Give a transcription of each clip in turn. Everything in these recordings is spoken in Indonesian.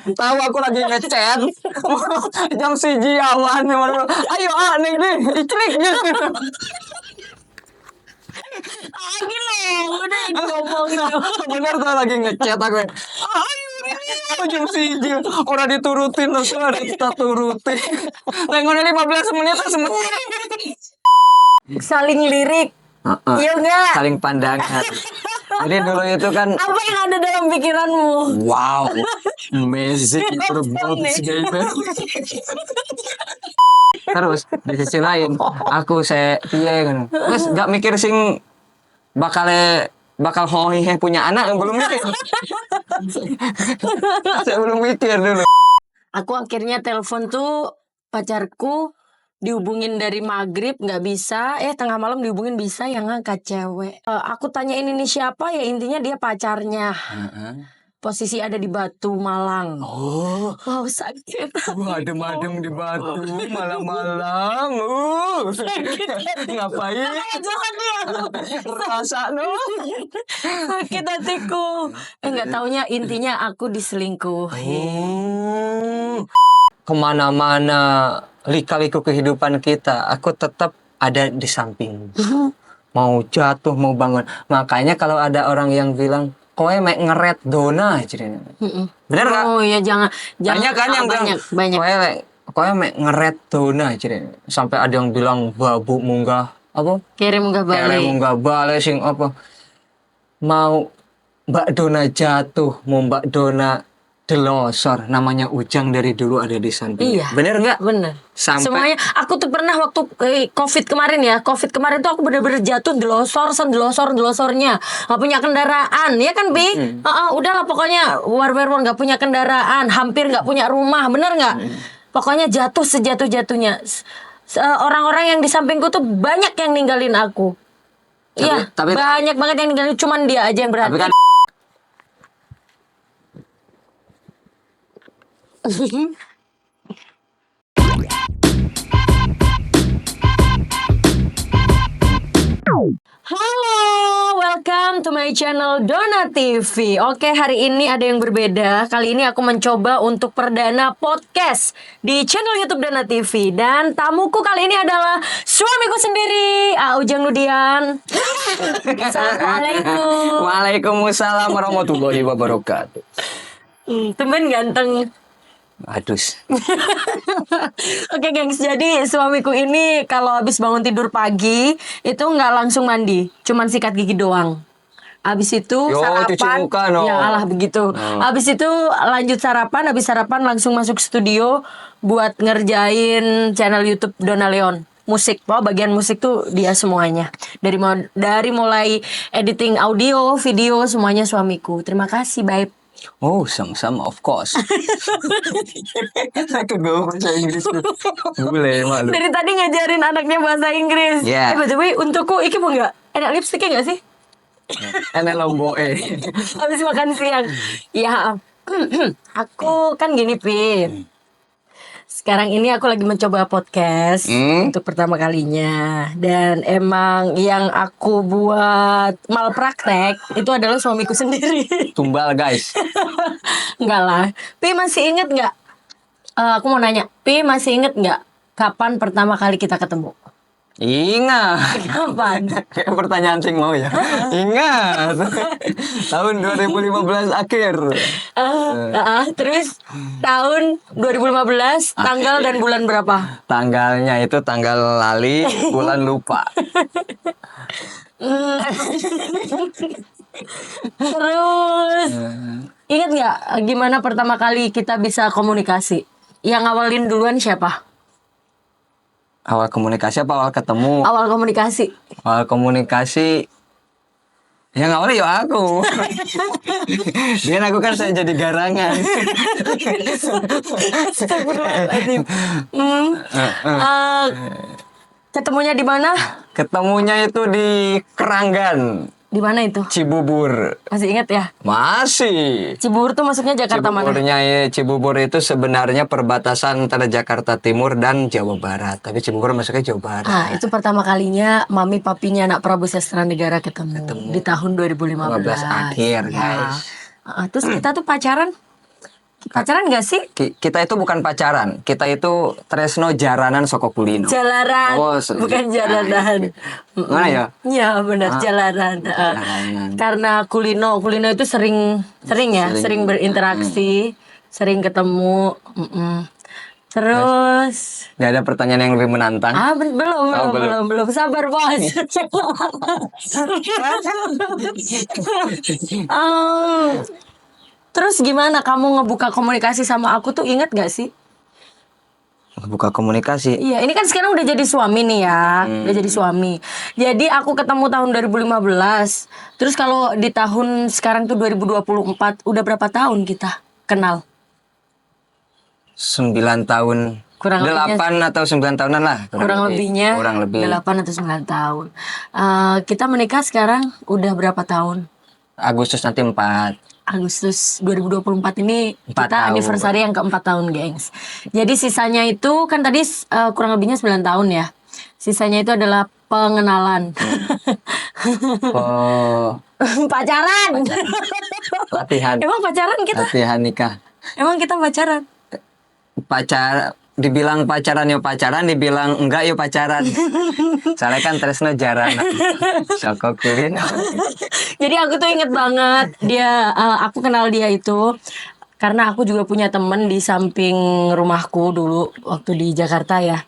Tahu aku lagi ngechat. Jam 1 awan. Ayo nih iclik gitu. Lagi loh, udah ngomong itu. Bener tuh lagi ngechat aku. Ayo ini jam 1. Orang diturutin terus ada kita turutin. Tengoknya 15 menit semuanya. Saling lirik. Iya enggak? Saling pandangan. Jadi dulu itu kan Apa yang ada dalam pikiranmu? wow, amazing bagus baby. Terus di sisi lain aku piye kan. Terus gak mikir sing bakal hohihe punya anak belum mikir. Saya belum mikir dulu. Aku akhirnya telepon tuh pacarku, dihubungin dari maghrib nggak bisa, tengah malam dihubungin bisa, yang ngangkat cewek. Aku tanyain ini siapa, ya intinya dia pacarnya. Posisi ada di Batu Malang. Oh, Wow, sakit. adem-adem di Batu malam-malam. Ngapain? Jangan dia. Rasa no. Sakit hatiku. Nggak taunya intinya aku diselingkuhin. Kemana-mana lika-liku kehidupan kita, aku tetap ada di samping. Mau jatuh, mau bangun. Makanya kalau ada orang yang bilang, kowe mek ngeret dona cerita. Bener gak? Oh iya, jangan. Banyak kan yang bilang, banyak. kowe mek ngeret dona cerita. Sampai ada yang bilang babu munggah apa? Kirim munggah balik. Kirim munggah balik sing apa? Mau Mbak Dona jatuh, mau Mbak Dona delosor, namanya Ujang dari dulu ada di samping. Iya. Bener nggak? Bener. Sampai Semuanya, aku tuh pernah waktu COVID kemarin ya. COVID kemarin tuh aku bener-bener jatuh delosor-delosornya. Gak punya kendaraan, ya kan Bi? Udahlah pokoknya war gak punya kendaraan, hampir gak punya rumah, bener gak? Pokoknya jatuh sejatuh-jatuhnya. Orang-orang yang di sampingku tuh banyak yang ninggalin aku. Iya, banyak banget yang ninggalin. Cuman dia aja yang berhati. Tapi kan Halo, welcome to my channel Dona TV. Oke, hari ini ada yang berbeda. Kali ini aku mencoba untuk perdana podcast di channel YouTube Dona TV. Dan tamuku kali ini adalah suamiku sendiri, Ujang Nudian. Assalamualaikum. Waalaikumsalam warahmatullahi wabarakatuh. Tumben ganteng. Aduh. Oke gengs, jadi suamiku ini kalau habis bangun tidur pagi itu nggak langsung mandi, cuman sikat gigi doang. Habis itu sarapan, ya alah begitu. Habis itu lanjut sarapan, habis sarapan langsung masuk studio buat ngerjain channel YouTube Dona Leon. Musik, bagian musik tuh dia semuanya. Dari mulai editing audio, video, semuanya suamiku. Terima kasih, babe. Oh, sama-sama, of course. Aku gak bahasa Inggris tuh. Boleh, malu. Dari tadi ngajarin anaknya bahasa Inggris. Yeah. By the way, untukku, iki mau nggak? Enak lipstiknya nggak sih? Enak lombok Habis makan siang. Ya, aku kan gini, Pi. Sekarang ini aku lagi mencoba podcast untuk pertama kalinya. Dan emang yang aku buat malpraktek itu adalah suamiku sendiri. Tumbal, guys. Enggak lah. Pi masih inget nggak? Aku mau nanya. Pi masih inget nggak kapan pertama kali kita ketemu? Ingat. Kapan? Kayak pertanyaan sing mau ya. Ingat. Tahun 2015 akhir. Terus tahun 2015 tanggal dan bulan berapa? Tanggalnya itu tanggal lali, bulan lupa. Terus ingat nggak gimana pertama kali kita bisa komunikasi? Yang ngawalin duluan siapa? Awal komunikasi apa awal ketemu? Awal komunikasi. Awal komunikasi yang awalnya ya aku. Biar aku kan saya jadi garangan. Astagfirullahaladzim. Ketemunya di mana? Ketemunya itu di Keranggan. Di mana itu? Cibubur. Masih ingat ya? Masih. Cibubur tuh maksudnya Jakarta mana? Cibubur itu sebenarnya perbatasan antara Jakarta Timur dan Jawa Barat. Tapi Cibubur masuknya Jawa Barat. Nah, itu pertama kalinya mami papinya anak Prabu Sastra Negara ketemu. Di tahun 2015 akhir, guys. Terus kita tuh pacaran Pacaran gak sih? Kita itu bukan pacaran, kita itu tresno jaranan soko kulino. Jalanan, bukan jalanan. Mana ya? Iya benar, jalanan. Karena kulino itu sering ya, sering berinteraksi, sering ketemu. Terus Gak ada pertanyaan yang lebih menantang. belum. Sabar, Bos. Terus gimana kamu ngebuka komunikasi sama aku tuh, inget gak sih? Buka komunikasi. Iya, ini kan sekarang udah jadi suami nih ya. Udah jadi suami. Jadi aku ketemu tahun 2015. Terus kalau di tahun sekarang tuh 2024, udah berapa tahun kita kenal? 9 tahun. Kurang 8 atau 9 tahunan lah. Kurang lebihnya. Kurang lebih. 8 atau 9 tahun. Kita menikah sekarang udah berapa tahun? Agustus nanti 4. Agustus 2024 ini 4 kita tahun. anniversary yang ke-4 tahun, gengs. Jadi sisanya itu kan tadi kurang lebihnya 9 tahun ya. Sisanya itu adalah pengenalan. Pacaran. Latihan. Emang pacaran kita? Latihan nikah. Emang kita pacaran? Dibilang pacaran yo pacaran, dibilang enggak yo pacaran. Soalnya kan tresno jaranan. Soko kulino. Jadi aku tuh inget banget aku kenal dia itu karena aku juga punya temen di samping rumahku dulu waktu di Jakarta ya.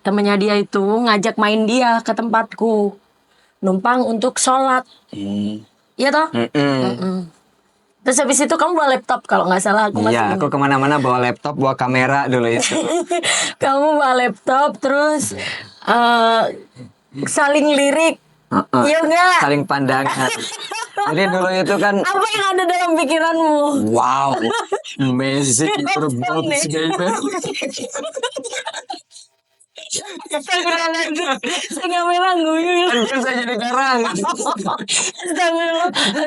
Temennya dia itu ngajak main dia ke tempatku, numpang untuk sholat. Iya toh? Terus habis itu kamu bawa laptop kalau nggak salah, aku masih Iya, aku kemana-mana bawa laptop, bawa kamera dulu itu. Kamu bawa laptop terus saling lirik. Iya enggak? Saling pandangan. Jadi dulu itu kan Apa yang ada dalam pikiranmu? wow, amazing terbang segala. Saya nggak memang Kan saya jadi garang.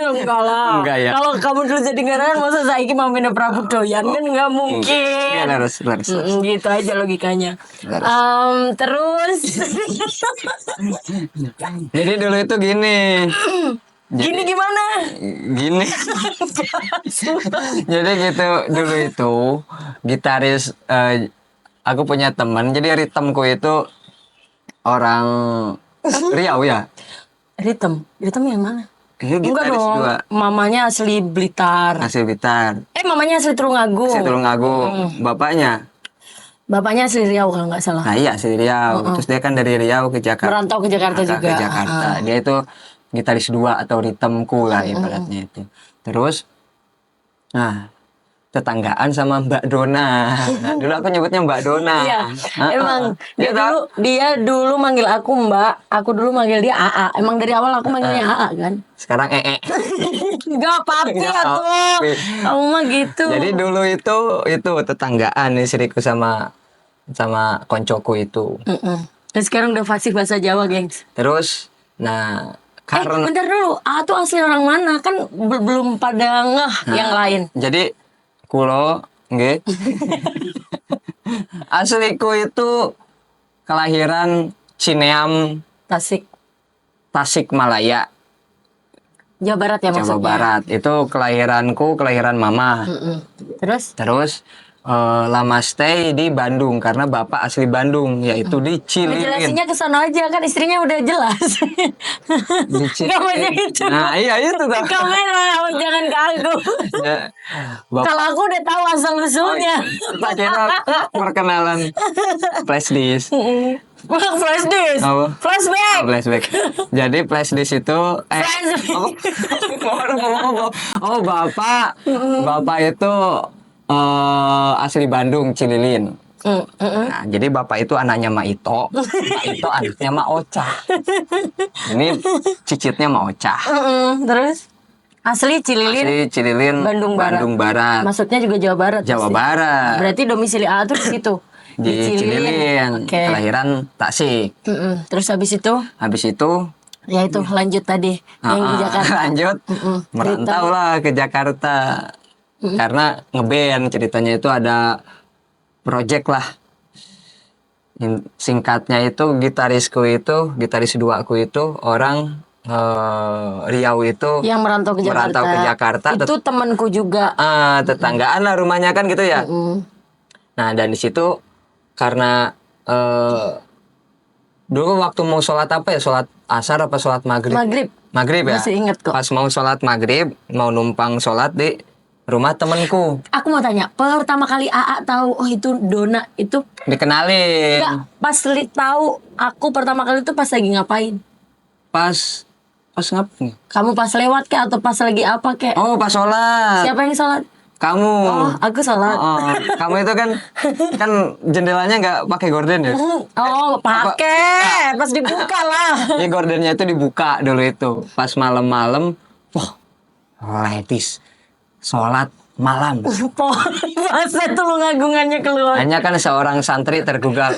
Enggak lah. Enggak ya. Kalau kamu dulu jadi garangan, masa saiki Mamina Prabu doyan kan nggak mungkin. Iya, harus. Gitu aja logikanya. Terus Jadi dulu itu gini. gini gimana? Gini. Jadi gitu dulu itu gitaris aku punya teman, jadi ritmku itu orang Riau ya. Ritem yang mana? Iya, Enggak gitaris dong. juga. Mamanya asli Blitar. Asli Blitar. Mamanya asli Tulungagung. Asli Tulungagung. Bapaknya. Bapaknya asli Riau kalau nggak salah. Nah iya asli Riau. Terus dia kan dari Riau ke Jakarta. Merantau ke Jakarta juga. Ke Jakarta. Dia itu gitaris 2 atau ritmku lah ibaratnya itu. Terus, nah tetanggaan sama Mbak Dona. Nah, dulu aku nyebutnya Mbak Dona. Iya, emang dia dulu manggil aku Mbak, aku dulu manggil dia AA. Emang dari awal aku manggilnya AA kan? Sekarang Enggak papi atuh. Kamu mah gitu. Jadi dulu itu tetanggaan istriku sama koncoku itu. Dan sekarang udah fasih bahasa Jawa, gengs. Terus, nah karena bentar dulu, AA tuh asli orang mana? Kan belum pada ngeh yang lain. Jadi kulo nggih. Asliku itu kelahiran Cineam, Tasikmalaya, Jawa Barat ya maksudnya. Jawa Barat. Itu kelahiran mama. Terus lama stay di Bandung karena bapak asli Bandung, yaitu di Cililin. Jelasinnya ke sana aja, kan istrinya udah jelas. Di Cililin. Gak banyak itu. Nah iya itu tuh. Kamera, jangan kagum. Ya, Kalau aku udah tahu asal usulnya. Kita kira perkenalan flash disk. Flash disk. Apa? Flashback. Flashback. Jadi flash disk itu bapak itu asli Bandung, Cililin. Nah, jadi bapak itu anaknya Mak Ito, Mak Ito anaknya Mak Ocha. Ini cicitnya Mak Ocha. Terus asli Cililin, Bandung Barat. Maksudnya juga Jawa Barat. Jawa Barat. Berarti domisili A tuh di situ. Di Cililin. Kelahiran Tasik. Terus habis itu ya itu lanjut tadi yang di Jakarta. Lanjut merantau lah ke Jakarta. Karena ngeband ceritanya itu ada project lah. Singkatnya itu gitaris 2 aku itu orang Riau itu Yang merantau ke Jakarta. Itu temanku juga. Tetanggaan lah rumahnya kan gitu ya. Nah, dan di situ karena dulu waktu mau sholat apa ya, sholat asar apa sholat maghrib ya, Masih inget kok. pas mau sholat maghrib mau numpang sholat di rumah temenku. Aku mau tanya, pertama kali AA tahu itu Dona itu Dikenalin enggak pas tahu aku pertama kali itu pas lagi ngapain? pas ngapain? Kamu pas lewat kek atau pas lagi apa kek? Oh, pas sholat. Siapa yang sholat? Kamu. Oh, aku sholat. Kamu itu kan jendelanya nggak pakai gorden ya? Oh, pakai. Pas dibuka lah. Ya, gordennya itu dibuka dulu itu. Pas malam-malam, wah, Letis sholat malam. Masa tulungagungannya keluar. Hanya kan seorang santri tergugah.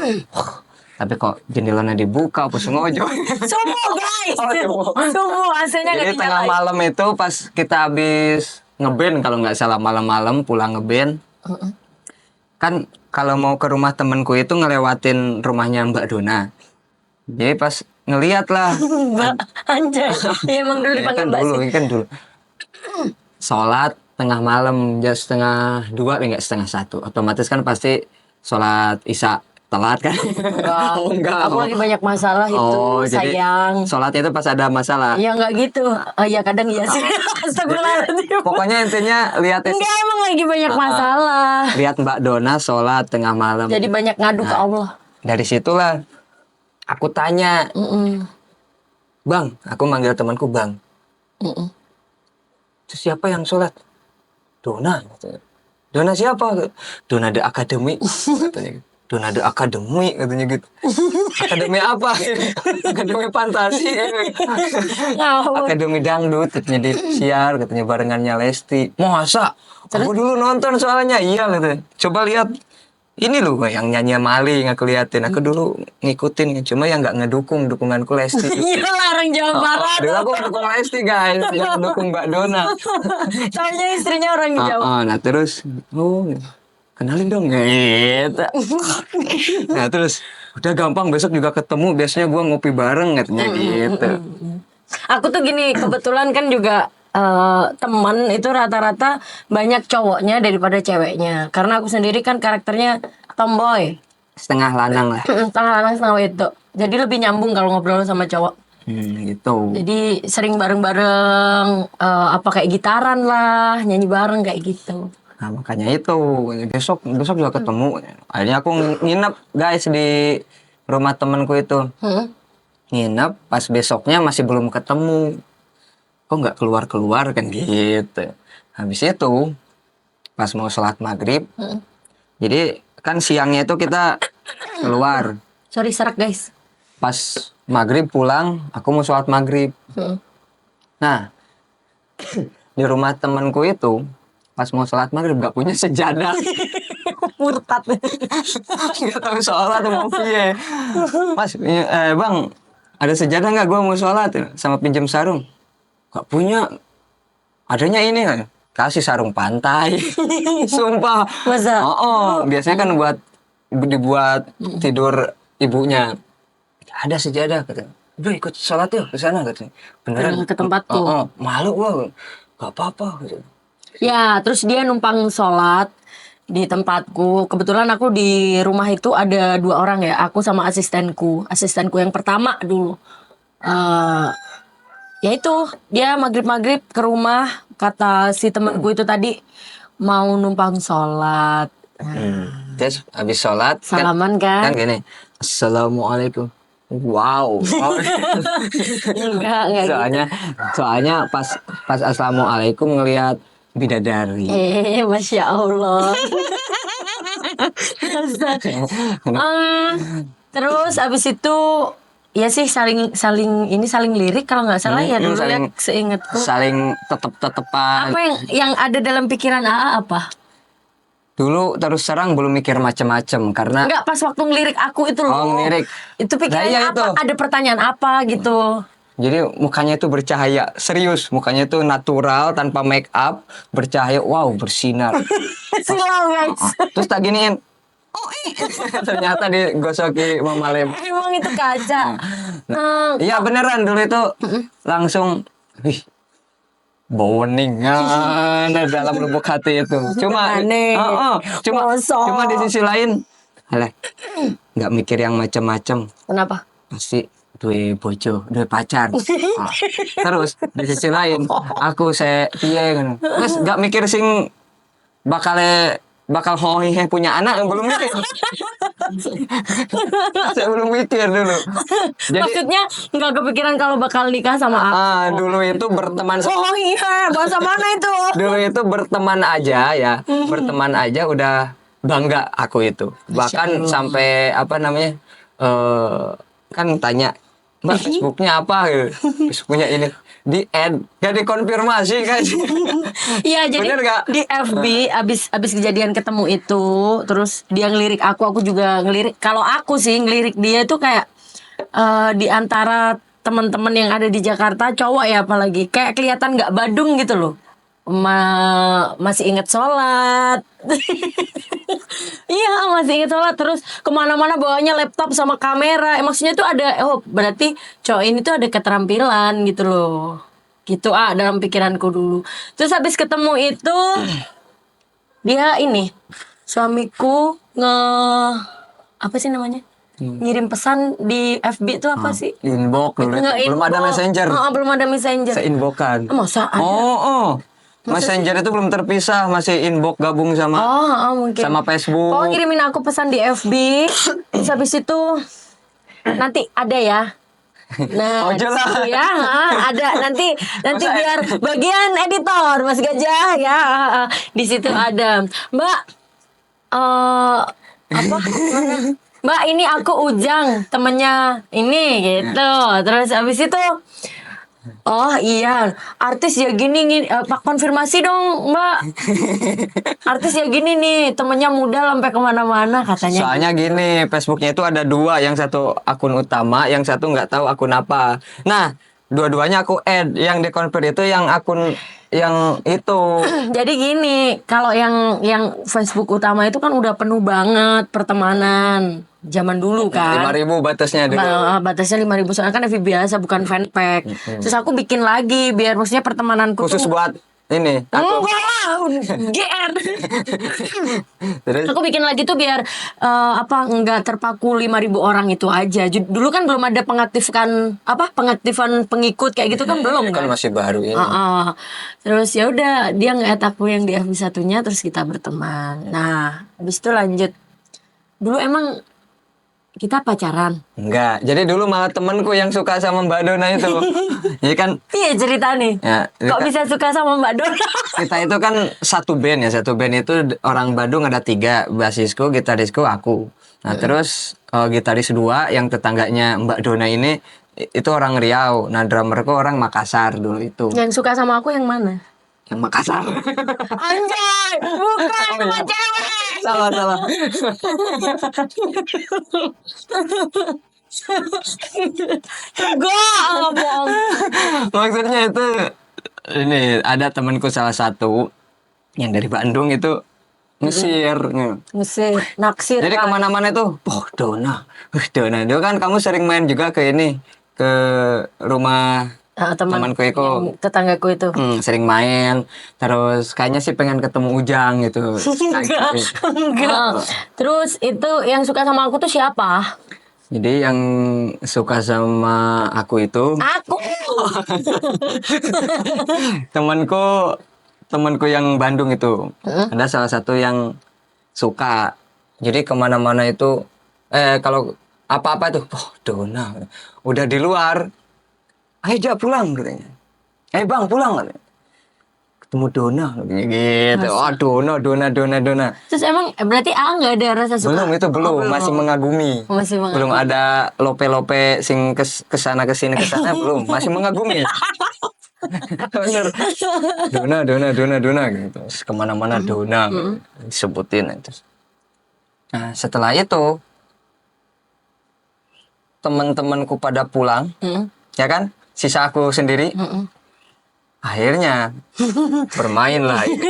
Tapi kok jendelanya dibuka, apa sengaja? Subuh guys. Subuh hasilnya nggak Jadi tengah malam itu pas kita habis ngeband, kalau nggak salah malam-malam pulang ngeband. Kan kalau mau ke rumah temenku itu ngelewatin rumahnya Mbak Dona. Jadi pas ngeliat lah. Mbak anjay. Ya, emang dulu dipanggil Mbak sih. Kan dulu. Sholat tengah malam jam 1:30 enggak 1:30. Otomatis kan pasti sholat isya telat kan. Enggak. Aku lagi banyak masalah itu, sayang. Sholatnya itu pas ada masalah. Ya enggak gitu. Ya kadang iya sih. Astagfirullahaladzim. Pokoknya intinya lihat itu. Enggak, emang lagi banyak masalah. Lihat Mbak Dona sholat tengah malam. Jadi banyak ngadu ke Allah. Dari situlah aku tanya. Bang, aku manggil temanku Bang. Itu siapa yang sholat? Dona. Dona siapa? Dona The Academy. Katanya. Dona The Academy katanya gitu. Akademi apa? Akademi fantasi. Akademi dangdut katanya di siar katanya barengannya Lesti. Masa? Aku dulu nonton soalnya. Iya katanya. Coba lihat. Ini loh yang nyanyi Mali aku liatin. Aku dulu ngikutin, cuma yang nggak ngedukung, dukunganku Lesti. Iya lah, orang Jawa Barat. Dulu aku dukung Lesti guys, yang dukung Mbak Dona. Soalnya istrinya orang Jawa. Nah terus, kenalin dong gitu. Nah terus, udah gampang besok juga ketemu. Biasanya gua ngopi bareng katanya gitu. Aku tuh gini, kebetulan kan juga teman itu rata-rata banyak cowoknya daripada ceweknya. Karena aku sendiri kan karakternya tomboy. Setengah lanang lah. Setengah lanang setengah itu. Jadi lebih nyambung kalau ngobrol sama cowok. Gitu. Jadi sering bareng-bareng apa kayak gitaran lah, nyanyi bareng kayak gitu. Nah makanya itu besok juga ketemu. Akhirnya aku nginep guys di rumah temanku itu. Nginep pas besoknya masih belum ketemu. Kok nggak keluar kan gitu. Habis itu pas mau sholat maghrib, jadi kan siangnya itu kita keluar. Sorry serak guys. Pas maghrib pulang, aku mau sholat maghrib. Nah di rumah temanku itu pas mau sholat maghrib nggak punya sejadah. Murtad. Nggak tahu sholat mau piye. Mas, bang ada sejadah nggak? Gue mau sholat sama pinjam sarung. Gak punya, adanya ini kan kasih sarung pantai. Sumpah. Masa? Biasanya kan dibuat tidur ibunya. Ada sejadah katanya. Udah ikut sholat yuk ke sana katanya. Beneran ke tempatku. Malu gua. Gak apa-apa gitu. Ya, terus dia numpang sholat di tempatku. Kebetulan aku di rumah itu ada 2 orang ya. Aku sama asistenku yang pertama dulu. Ya itu dia maghrib ke rumah, kata si temanku itu tadi mau numpang sholat. Terus habis sholat salaman kan gini, assalamualaikum. Wow. Enggak soalnya pas assalamualaikum ngelihat bidadari. Masya Allah. Terus abis itu ya sih saling lirik kalau nggak salah ya dulu ya seingatku. Saling tetep-tetepan. Apa yang ada dalam pikiran AA apa? Dulu terus terang belum mikir macem-macem karena enggak, pas waktu ngelirik aku itu loh. Ngelirik. Itu pikirannya apa? Itu. Ada pertanyaan apa gitu. Jadi mukanya itu bercahaya, serius. Mukanya itu natural tanpa make up, bercahaya, wow, bersinar. Silau guys. Terus tak giniin, Ternyata digosoki Mama Lem. Emang itu kaca. Iya beneran dulu itu langsung wih boning dalam lubuk hati itu. Cuma Aneh. cuma Mosok. cuma di sisi lain alah nggak mikir yang macam-macam. Kenapa? Pasti duwe bojo, duwe pacar. Terus di sisi lain aku piye ngono. Terus nggak mikir sing bakal hohehe punya anak, belum mikir. Saya belum mikir dulu. Jadi Maksudnya nggak kepikiran kalau bakal nikah sama aku. dulu itu berteman Oh iya, bahasa mana itu? dulu itu berteman aja ya, berteman aja udah bangga aku itu. Bahkan sampai apa namanya? Kan tanya, "Mbak, Facebooknya apa?" gitu. Facebooknya ini di add, gak dikonfirmasi kan? Iya, jadi Bener gak? di FB abis kejadian ketemu itu, terus dia ngelirik aku juga ngelirik. Kalau aku sih ngelirik dia itu kayak di antara teman-teman yang ada di Jakarta cowok ya apalagi kayak kelihatan nggak badung gitu loh. Masih inget sholat. Iya, masih inget sholat. Terus kemana-mana bawanya laptop sama kamera. Maksudnya tuh ada, berarti cowok ini tuh ada keterampilan gitu loh. Gitu dalam pikiranku dulu. Terus habis ketemu itu dia ini suamiku apa sih namanya? Ngirim pesan di FB itu apa sih? Inbox dulu. Nggak Belum ada inbox. messenger. Belum ada messenger. Seinbokan. Masa ada? Oh. Messenger itu belum terpisah, masih inbox gabung sama Mungkin. sama Facebook. Oh, ngirimin aku pesan di FB. Terus habis itu nanti ada ya. Nah, jelas. gitu ya, ada nanti biar bagian editor Mas Gajah ya. Di situ ada, Mbak, apa? Mbak, ini aku Ujang, temennya ini gitu. Terus habis itu, oh iya, artis ya gini, Pak konfirmasi dong Mbak. Artis ya gini nih, temennya muda sampai kemana-mana katanya. Soalnya gini, Facebooknya itu ada dua, yang satu akun utama, yang satu nggak tahu akun apa. Nah, dua-duanya aku add, yang dikonvert itu yang akun yang itu. Jadi gini, kalau yang Facebook utama itu kan udah penuh banget pertemanan. Zaman dulu kan. 5.000 batasnya dulu. Batasnya 5.000, soalnya kan FB biasa bukan fanpack. Terus aku bikin lagi biar maksudnya pertemananku Khusus tuh buat ini. GR. Terus Aku bikin lagi tuh biar enggak terpaku 5.000 orang itu aja. Dulu kan belum ada pengaktifan pengikut kayak gitu kan belum kan kan. masih baru ini. Terus ya udah dia nge-add aku yang di FB satunya, terus kita berteman. Nah, habis itu lanjut. Dulu emang kita pacaran. Enggak. Jadi dulu malah temanku yang suka sama Mbak Dona itu. Jadi kan Iya cerita nih. ya, Kok bisa suka sama Mbak Dona? kita itu kan satu band ya, satu band itu orang Bandung ada 3, basisku, gitarisku, aku. Nah terus gitaris 2 yang tetangganya Mbak Dona ini itu orang Riau. Nah drummerku orang Makassar dulu itu. Yang suka sama aku yang mana? Yang Makassar. Anjay, bukan sama cewek. Salah. Enggak bohong. Maksudnya itu ini ada temanku salah satu yang dari Bandung itu Mesir. Mesir, naksir. Jadi kemana-mana itu, Dona. Dona. Itu kan kamu sering main juga ke ini, ke rumah temanku itu. Tetanggaku itu. Sering main. Terus kayaknya sih pengen ketemu Ujang gitu. Enggak. Terus itu yang suka sama aku tuh siapa? Jadi yang suka sama aku itu Aku. temanku yang Bandung itu ada salah satu yang suka. Jadi kemana-mana itu kalau apa-apa tuh Dona udah di luar, ayo Jak pulang katanya, Bang pulang katanya, ketemu Dona gitu. Dona. Terus emang berarti nggak ada rasa suka? Belum, masih mengagumi. Belum ada lope-lope sing kesana kesini belum, masih mengagumi. Bener. Dona gitu. Terus kemana-mana Dona disebutin itu. Nah setelah itu teman-temanku pada pulang, ya kan, sisa aku sendiri. Akhirnya bermain lah itu.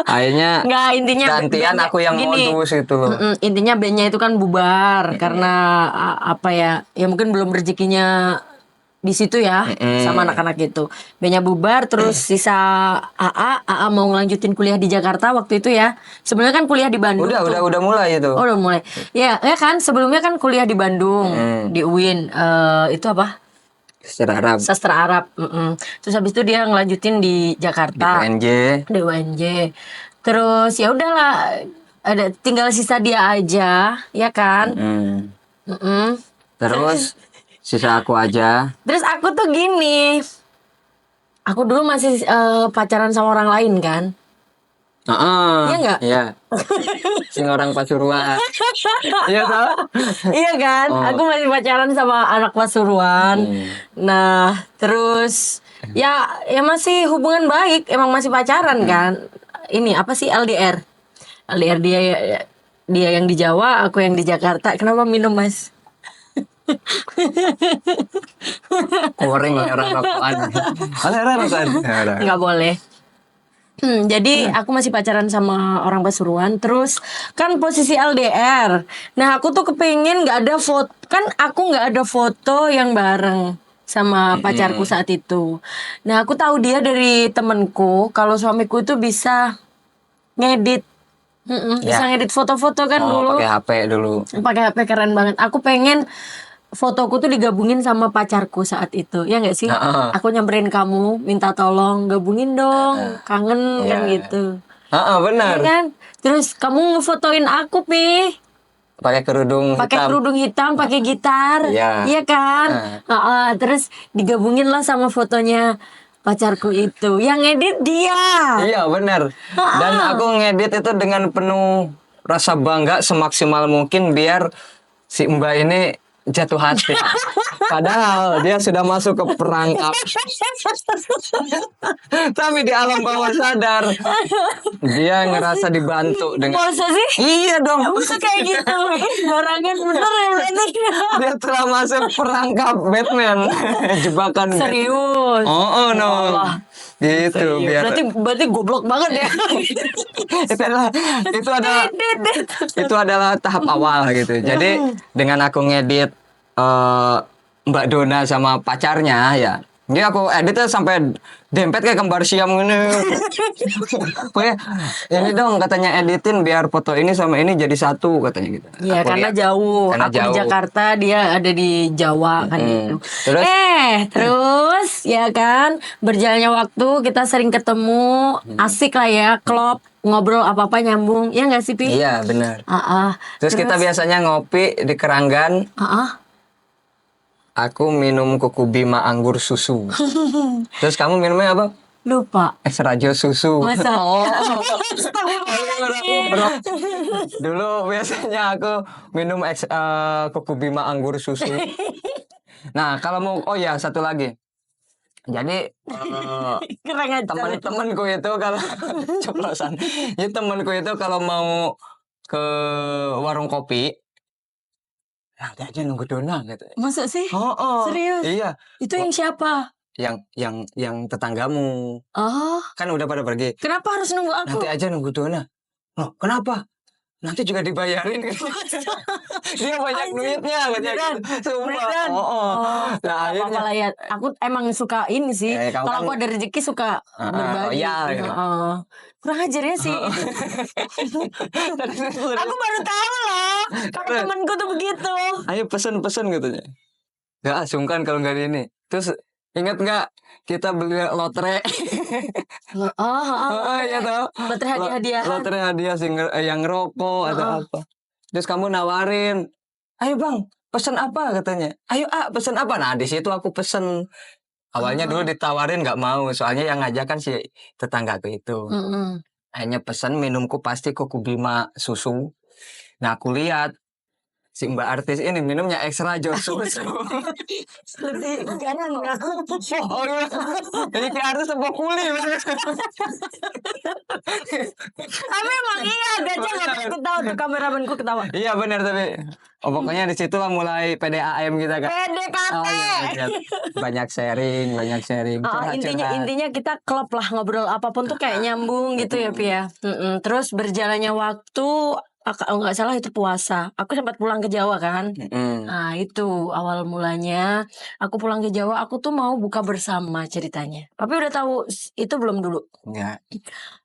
Akhirnya Nggak, intinya gantian bandnya aku yang gini. modus itu loh. Intinya bandnya itu kan bubar karena apa ya mungkin belum rezekinya di situ ya sama anak-anak itu. Bandnya bubar terus sisa AA mau ngelanjutin kuliah di Jakarta waktu itu ya. Sebenarnya kan kuliah di Bandung tuh. Udah mulai itu. Oh, udah mulai. Ya kan sebelumnya kan kuliah di Bandung di UIN. Itu apa? Sastra Arab. Sastra Arab. Terus habis itu dia ngelanjutin di Di Jakarta. PNJ. Di UNJ. Terus ya udahlah, ada tinggal sisa dia aja, ya kan? Mm-mm. Terus sisa aku aja. Terus aku tuh gini, aku dulu masih pacaran sama orang lain kan? Iya nggak? Iya. Sing orang Pasuruan. Iya toh? Iya kan? Aku masih pacaran sama anak Pasuruan. Nah, terus ya masih hubungan baik, emang masih pacaran kan? Ini apa sih LDR? LDR dia yang di Jawa, aku yang di Jakarta. Kenapa minum, Mas? Goreng orang rokokan. Rokokan. Nggak boleh. Jadi aku masih pacaran sama orang Pasuruan. Terus kan posisi LDR. Nah aku tuh kepengen nggak ada foto. Kan aku nggak ada foto yang bareng sama pacarku saat itu. Nah aku tahu dia dari temenku. Kalau suamiku itu bisa ngedit. Bisa ngedit foto-foto kan dulu. Pakai HP dulu. Pakai HP keren banget. Aku pengen fotoku tuh digabungin sama pacarku saat itu, ya nggak sih? Aku nyamperin kamu, minta tolong gabungin dong, kangen kan gitu. Benar. Ya kan? Terus kamu ngefotoin aku, Pi. Pakai kerudung hitam, pakai gitar, iya kan? Terus digabungin lah sama fotonya pacarku itu, yang edit dia. Iya benar. Dan aku ngedit itu dengan penuh rasa bangga semaksimal mungkin biar si Mbak ini jatuh hati. Padahal dia sudah masuk ke perangkap. Tapi di alam bawah sadar dia ngerasa dibantu dengan. Masa sih? Iya dong. Masa kayak gitu? Barangan bener ya berarti. Dia telah masuk perangkap Batman. Jebakan. Serius? No. Gitu biar. Berarti goblok banget ya. itu adalah tahap awal gitu. Jadi dengan aku ngedit Mbak Dona sama pacarnya ya. Ini aku editnya sampai dempet kayak kembar siam gini. Pokoknya ini dong katanya editin biar foto ini sama ini jadi satu katanya gitu. Iya karena jauh. Aku di Jakarta, dia ada di Jawa kan gitu. Terus ya kan berjalannya waktu kita sering ketemu, asik lah ya, klop, ngobrol apa-apa nyambung. Ya nggak sih, Pi? Iya benar. Terus kita biasanya ngopi di Keranggan. Aku minum Kuku Bima anggur susu. Terus kamu minumnya apa? Lupa. Rajo susu. Masa? Dulu biasanya aku minum Kuku Bima anggur susu. Nah kalau mau, satu lagi. Jadi teman-temanku itu kalau ceplosan, jadi temanku itu kalau mau ke warung kopi, nanti aja nunggu Dona gitu. Masa sih? Serius? Iya. Itu yang siapa? Yang tetanggamu. Kan udah pada pergi. Kenapa harus nunggu aku? Nanti aja nunggu Dona. Loh, kenapa? Nanti juga dibayarin gitu. Dia banyak duitnya katanya. Sumpah. Nah, akhirnya ya. Aku emang suka ini sih. Kalau aku ada rezeki suka berbagi. Gitu. Kurang ajar ya sih. Aku baru tahu loh. Kalau temanku tuh begitu. Ayo pesen katanya. Gak sungkan kalau nggak ini. Terus ingat nggak kita beli lotre? Iya tahu. Lotre hadiah. Lotre hadiah yang rokok atau apa. Terus kamu nawarin, ayo bang, pesen apa katanya? Ayo pesen apa? Nah di situ aku pesen. Awalnya dulu ditawarin nggak mau, soalnya yang ngajak kan si tetanggaku itu. Akhirnya pesen minumku pasti Kuku Bima susu. Nah aku lihat si Mbak artis ini minumnya Rajo susu. Lebih kanan nggak? Jadi kayak artis sebuah kuli. Tapi emang iya, Gaca nggak ketawa tuh, kameramanku ketawa. Iya benar tapi Oh, pokoknya di situ lah mulai PDAM kita kan. PDKT. Oh, iya. Banyak sharing, Intinya kita klop lah, ngobrol apapun tuh kayak nyambung gitu ya Pi ya. Terus berjalannya waktu, kalau nggak salah itu puasa. Aku sempat pulang ke Jawa kan. Nah itu awal mulanya aku pulang ke Jawa. Aku tuh mau buka bersama ceritanya. Tapi udah tahu itu belum dulu. Enggak.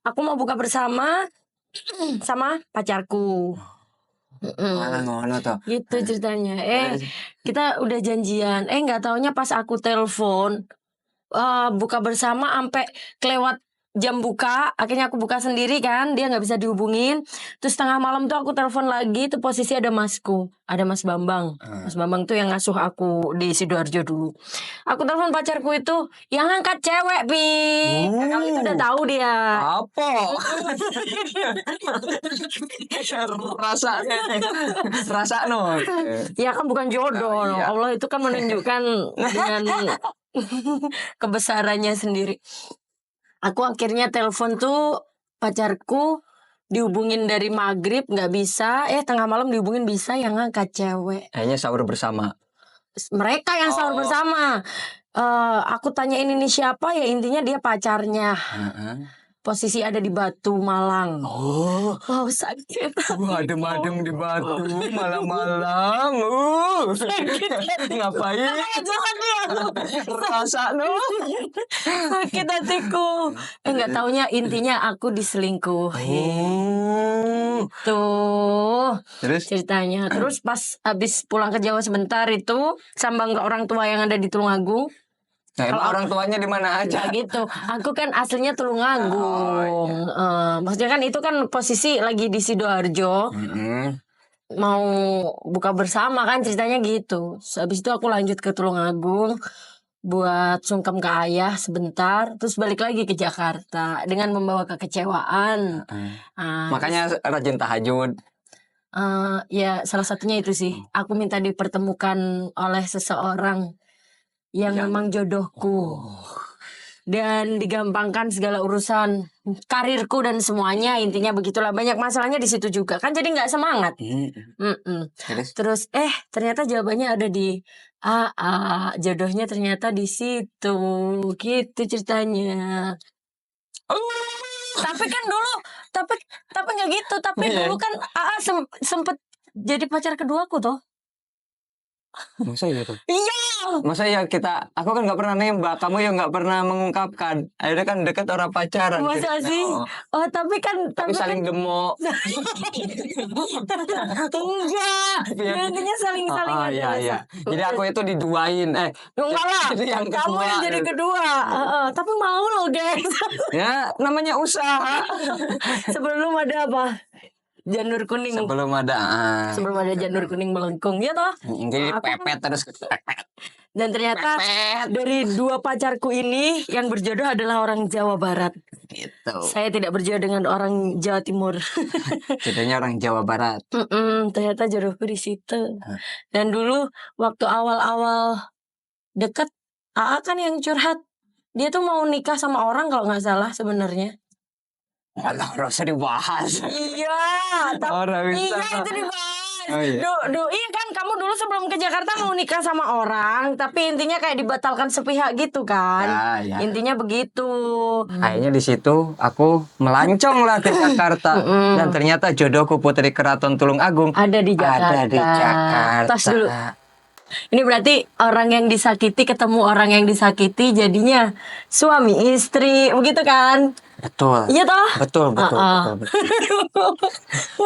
Aku mau buka bersama sama pacarku. Ngono tuh. Gitu ceritanya. Kita udah janjian. Nggak taunya pas aku telepon buka bersama sampai kelewat jam buka, akhirnya aku buka sendiri kan, dia nggak bisa dihubungin. Terus tengah malam tuh aku telepon lagi, tuh posisi ada masku, ada Mas Bambang. Mas Bambang tuh yang ngasuh aku di Sidoarjo dulu. Aku telepon pacarku itu, yang angkat cewek Pi. Kalau itu udah tahu dia. Apa? Rasa no. Ya kan bukan jodoh. Iya. Allah itu kan menunjukkan dengan kebesarannya sendiri. Aku akhirnya telepon tuh pacarku, dihubungin dari maghrib nggak bisa, tengah malam dihubungin bisa, yang ngangkat cewek. Kayaknya sahur bersama. Mereka yang sahur bersama. Aku tanyain ini siapa, ya intinya dia pacarnya. Posisi ada di Batu, Malang. Wow, sakit. Adem-adem di Batu, malam-malam. Ngapain? Jangan dia. Rasa no. Sakit hatiku. Nggak taunya intinya aku diselingkuhi. Tuh Terus? ceritanya. Terus pas habis pulang ke Jawa sebentar itu sambang ke orang tua yang ada di Tulungagung. Nah, emang orang tuanya di mana aja? Ya gitu. Aku kan aslinya Tulungagung. Maksudnya kan itu kan posisi lagi di Sidoarjo. Mau buka bersama kan ceritanya gitu. Habis itu aku lanjut ke Tulungagung buat sungkem ke ayah sebentar, terus balik lagi ke Jakarta dengan membawa kekecewaan. Makanya rajin tahajud. Ya salah satunya itu sih. Aku minta dipertemukan oleh seseorang yang memang jodohku. Dan digampangkan segala urusan karirku dan semuanya, intinya begitulah. Banyak masalahnya di situ juga kan, jadi nggak semangat. Terus ternyata jawabannya ada di jodohnya ternyata di situ, gitu ceritanya. Tapi kan dulu, tapi nggak gitu. Tapi dulu kan sempet jadi pacar keduaku toh. Masa iya tuh? Iya. Masa ya aku kan nggak pernah nembak, kamu yang nggak pernah mengungkapkan. Akhirnya kan dekat orang pacaran. Masa sih? Tapi saling demok. Enggak. Intinya saling Iya. Jadi aku itu diduain. Enggak lah. Yang Kamu kedua. yang jadi kedua. Tapi mau loh guys. Ya namanya usaha. Sebelum ada apa? Janur kuning. Sebelum ada janur kuning melengkung ya toh. Jadi pepet terus. Dan ternyata dari dua pacarku ini yang berjodoh adalah orang Jawa Barat. Gitu. Saya tidak berjodoh dengan orang Jawa Timur. Jodohnya orang Jawa Barat. Ternyata jodohku di situ. Dan dulu waktu awal-awal deket, AA kan yang curhat. Dia tuh mau nikah sama orang kalau nggak salah sebenarnya. Malah rasa dibahas. Iya, itu dibahas. Iya. Iya kan, kamu dulu sebelum ke Jakarta mau nikah sama orang, tapi intinya kayak dibatalkan sepihak gitu kan. Ya. Intinya begitu. Akhirnya di situ aku melancong lah ke Jakarta. Dan ternyata jodohku Putri Keraton Tulungagung ada di Jakarta. Tos dulu. Ini berarti orang yang disakiti ketemu orang yang disakiti, jadinya suami istri, begitu kan? Betul. Iya toh? Betul.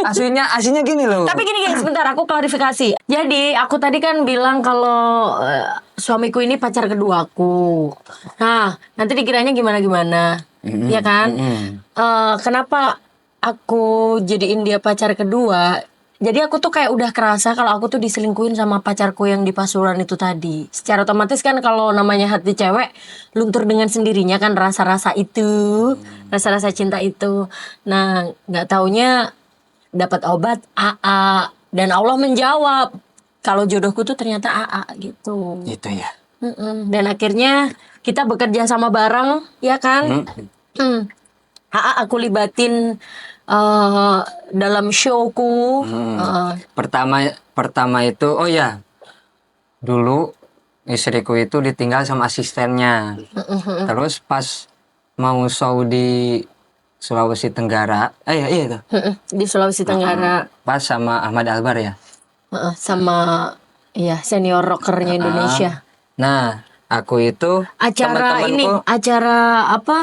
Aslinya gini loh. Tapi gini guys, sebentar aku klarifikasi. Jadi aku tadi kan bilang kalau suamiku ini pacar keduaku. Nah, nanti dikiranya gimana? Ya kan? Kenapa aku jadiin dia pacar kedua? Jadi aku tuh kayak udah kerasa kalau aku tuh diselingkuhin sama pacarku yang di Pasuruan itu tadi. Secara otomatis kan kalau namanya hati cewek luntur dengan sendirinya kan rasa-rasa itu, rasa-rasa cinta itu. Nah, nggak taunya dapat obat AA dan Allah menjawab kalau jodohku tuh ternyata AA gitu. Gitu ya. Dan akhirnya kita bekerja sama bareng, ya kan? AA aku libatin dalam showku. Pertama itu, oh ya, dulu istriku itu ditinggal sama asistennya. Terus pas mau show di Sulawesi Tenggara, iya itu. Di Sulawesi Tenggara. Pas sama Ahmad Albar ya. Sama ya senior rockernya Indonesia. Nah, aku itu Acara ini, teman-temanku acara apa?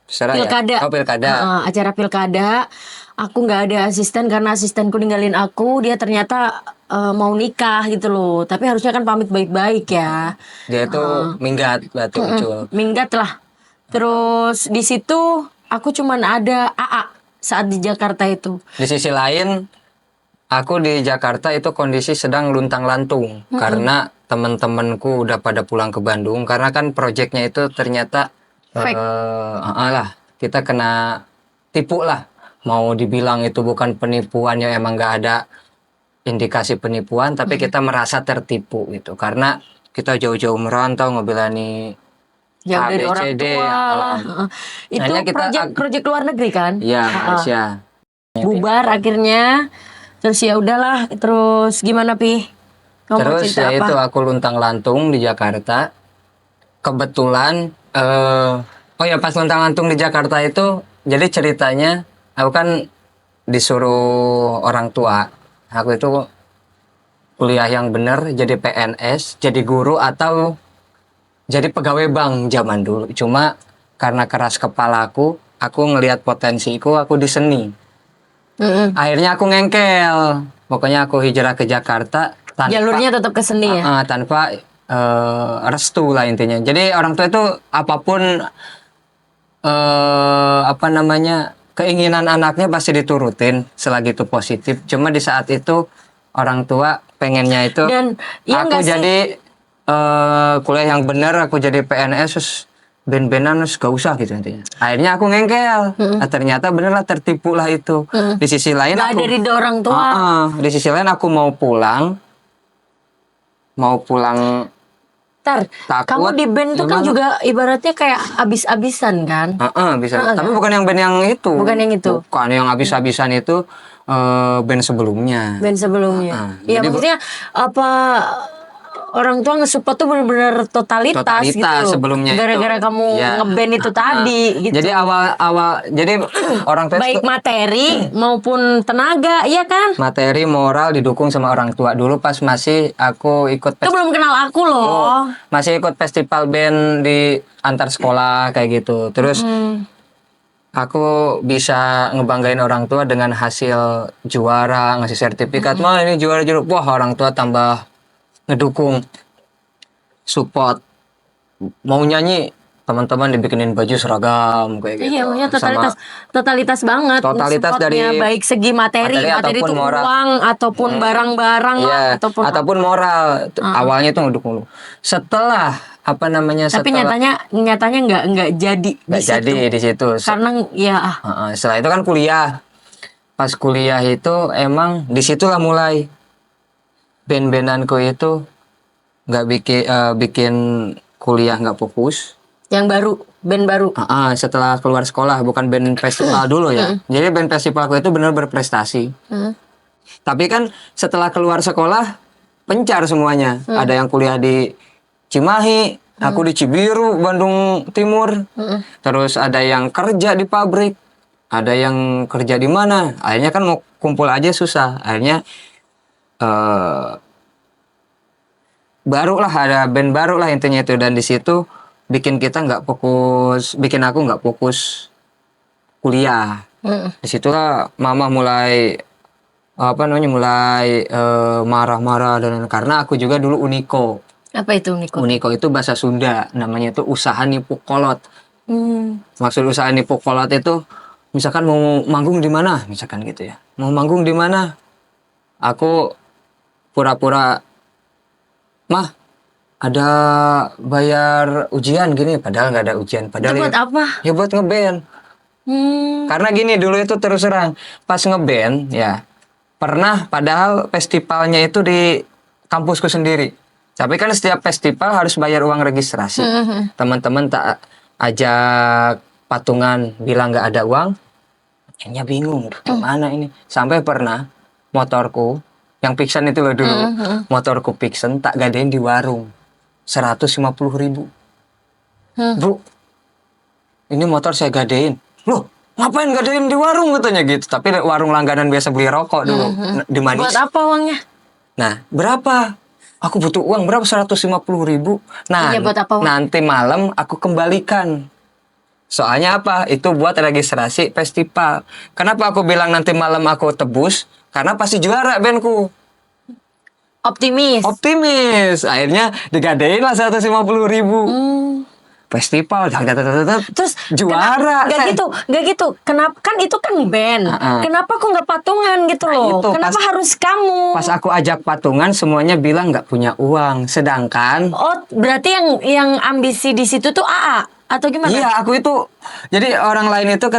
Pilkada. Ya? Oh, pilkada. Acara pilkada. Aku nggak ada asisten karena asistenku ninggalin aku. Dia ternyata mau nikah gitu loh. Tapi harusnya kan pamit baik-baik ya. Dia itu minggat batu ucul. Minggat lah. Terus di situ aku cuman ada AA saat di Jakarta itu. Di sisi lain, aku di Jakarta itu kondisi sedang luntang-lantung karena teman-temanku udah pada pulang ke Bandung karena kan proyeknya itu ternyata kita kena tipu lah. Mau dibilang itu bukan penipuan ya, emang nggak ada indikasi penipuan, tapi kita merasa tertipu gitu karena kita jauh-jauh merantau ngebelani jauh dari orang tua lah. Itu proyek luar negeri kan? Iya, Malaysia. Bubar akhirnya. Terus ya udahlah. Terus gimana Pi? Terus ya itu aku luntang-lantung di Jakarta. Kebetulan oh ya pas luntang-lantung di Jakarta itu, jadi ceritanya aku kan disuruh orang tua. Aku itu kuliah yang bener, jadi PNS, jadi guru atau jadi pegawai bank zaman dulu. Cuma karena keras kepalaku, aku ngelihat potensiku, aku di seni. Akhirnya aku ngengkel. Pokoknya aku hijrah ke Jakarta. Jalurnya tetap ke seni ya? Tanpa restu lah intinya. Jadi orang tua itu apapun keinginan anaknya pasti diturutin selagi itu positif. Cuma di saat itu orang tua pengennya itu dan, ya aku jadi kuliah yang benar, aku jadi PNS terus ben-benan terus gak usah gitu intinya. Akhirnya aku ngengkel. Ternyata bener lah, tertipu lah itu. Di sisi lain gak aku dari orang tua. Di sisi lain aku mau pulang. Kamu di band itu kan juga ibaratnya kayak abis-abisan kan? Bisa. Tapi bukan yang band yang itu. Bukan yang itu. Bukan yang abis-abisan itu band sebelumnya. Band sebelumnya. Iya maksudnya apa orang tua nge-support tuh benar-benar totalitas gitu. Sebelumnya. Gara-gara kamu ngeband itu tadi gitu. Jadi awal jadi orang tua baik materi maupun tenaga, iya kan? Materi, moral didukung sama orang tua. Dulu pas masih aku ikut itu belum kenal aku loh. Masih ikut festival band di antar sekolah kayak gitu. Terus aku bisa ngebanggain orang tua dengan hasil juara, ngasih sertifikat. Mah ini juara. Wah, orang tua tambah ngedukung, support. Mau nyanyi, teman-teman dibikinin baju seragam kayak gitu. Iya, totalitas banget. Totalitas dari baik segi materi itu moral. Uang ataupun barang-barang lah, ataupun moral. Awalnya itu ngedukung. Setelah tapi nyatanya nggak jadi. Nggak jadi di situ. Karena setelah itu kan kuliah. Pas kuliah itu emang disitulah mulai band-bandanku itu nggak bikin kuliah nggak fokus. Yang band baru. Setelah keluar sekolah, bukan band festival dulu ya. Jadi band festivalku itu benar berprestasi. Tapi kan setelah keluar sekolah pencar semuanya. Ada yang kuliah di Cimahi, aku di Cibiru, Bandung Timur. Terus ada yang kerja di pabrik, ada yang kerja di mana. Akhirnya kan mau kumpul aja susah. Akhirnya barulah ada band baru lah intinya itu, dan di situ bikin aku nggak fokus kuliah. Disitulah mama mulai marah-marah dan karena aku juga dulu Uniko. Apa itu Uniko? Uniko itu bahasa Sunda, namanya itu usaha nipu kolot. Maksud usaha nipu kolot itu misalkan mau manggung di mana, misalkan gitu ya. Mau manggung di mana? Aku pura-pura, "Mah, ada bayar ujian gini," padahal nggak ada ujian. Padahal itu buat apa? Ya buat ngeband. Karena gini dulu itu terus terang pas ngeband ya pernah, padahal festivalnya itu di kampusku sendiri. Tapi kan setiap festival harus bayar uang registrasi. Teman-teman tak ajak patungan bilang nggak ada uang, Akhirnya bingung, gimana ini? Sampai pernah motorku yang Pixen itu loh dulu, motorku Pixen tak gadein di warung 150.000. Bro, ini motor saya gadein. Loh, ngapain gadein di warung katanya gitu. Tapi warung langganan biasa beli rokok dulu di Manis. Buat apa uangnya? Nah, berapa? Aku butuh uang berapa? 150.000. Nah, Iya, buat apa, Wang? nanti malam aku kembalikan. Soalnya apa? Itu buat registrasi festival. Kenapa aku bilang nanti malam aku tebus? Karena pasti juara bandku. Optimis. Optimis. Akhirnya digadein lah 150.000. Festival, Terus juara. Gak gitu. Kenapa kan itu kan band? Kenapa kok nggak patungan gitu loh? itu, Kenapa harus kamu? Pas aku ajak patungan, semuanya bilang nggak punya uang. Sedangkan Oh, berarti yang ambisi di situ tuh AA atau gimana? iya, aku itu. Jadi orang lain itu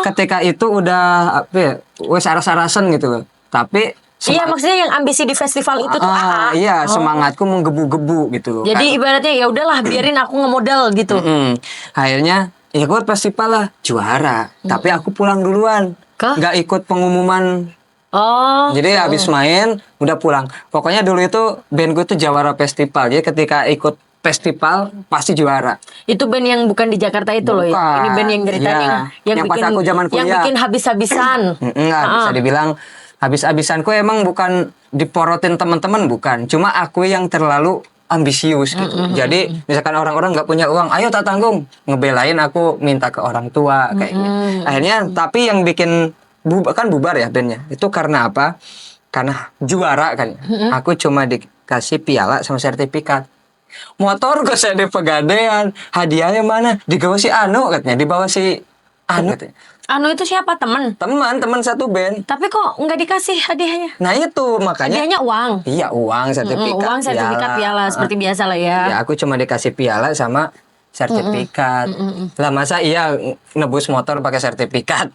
ketika itu udah apa ya, wes aras-arasan gitu loh. Tapi Iya, maksudnya yang ambisi di festival itu tuh AA. iya, semangatku menggebu-gebu gitu loh. Jadi ibaratnya ya udahlah, biarin aku ngemodal gitu. Akhirnya ya ikut festival lah, juara. Tapi aku pulang duluan. Nggak ikut pengumuman. Oh. Jadi habis main udah pulang. Pokoknya dulu itu bandku itu jawara festival. Jadi ketika ikut festival pasti juara. Itu band yang bukan di Jakarta itu loh ya. Ini band yang ceritanya yang pas bikin aku zaman yang kuliah. bikin habis-habisan. Nggak bisa dibilang habis-habisanku emang bukan diporotin teman-teman, bukan. Cuma aku yang terlalu ambisius gitu. Jadi misalkan orang-orang nggak punya uang, ayo tak tanggung, ngebelain aku minta ke orang tua kayak gitu. Akhirnya tapi yang bikin bubar ya bandnya itu karena apa? Karena juara kan. Aku cuma dikasih piala sama sertifikat. Motor gue saya di pegadaian, hadiahnya mana? Dibawa si Anu katanya, dibawa si Anu katanya. Anu itu siapa? Temen Satu band. Tapi kok nggak dikasih hadiahnya? Nah itu makanya. Hadiahnya uang. Iya, uang, sertifikat. Uang, sertifikat, piala seperti biasa lah ya. Ya aku cuma dikasih piala sama sertifikat. Lah masa iya nebus motor pakai sertifikat?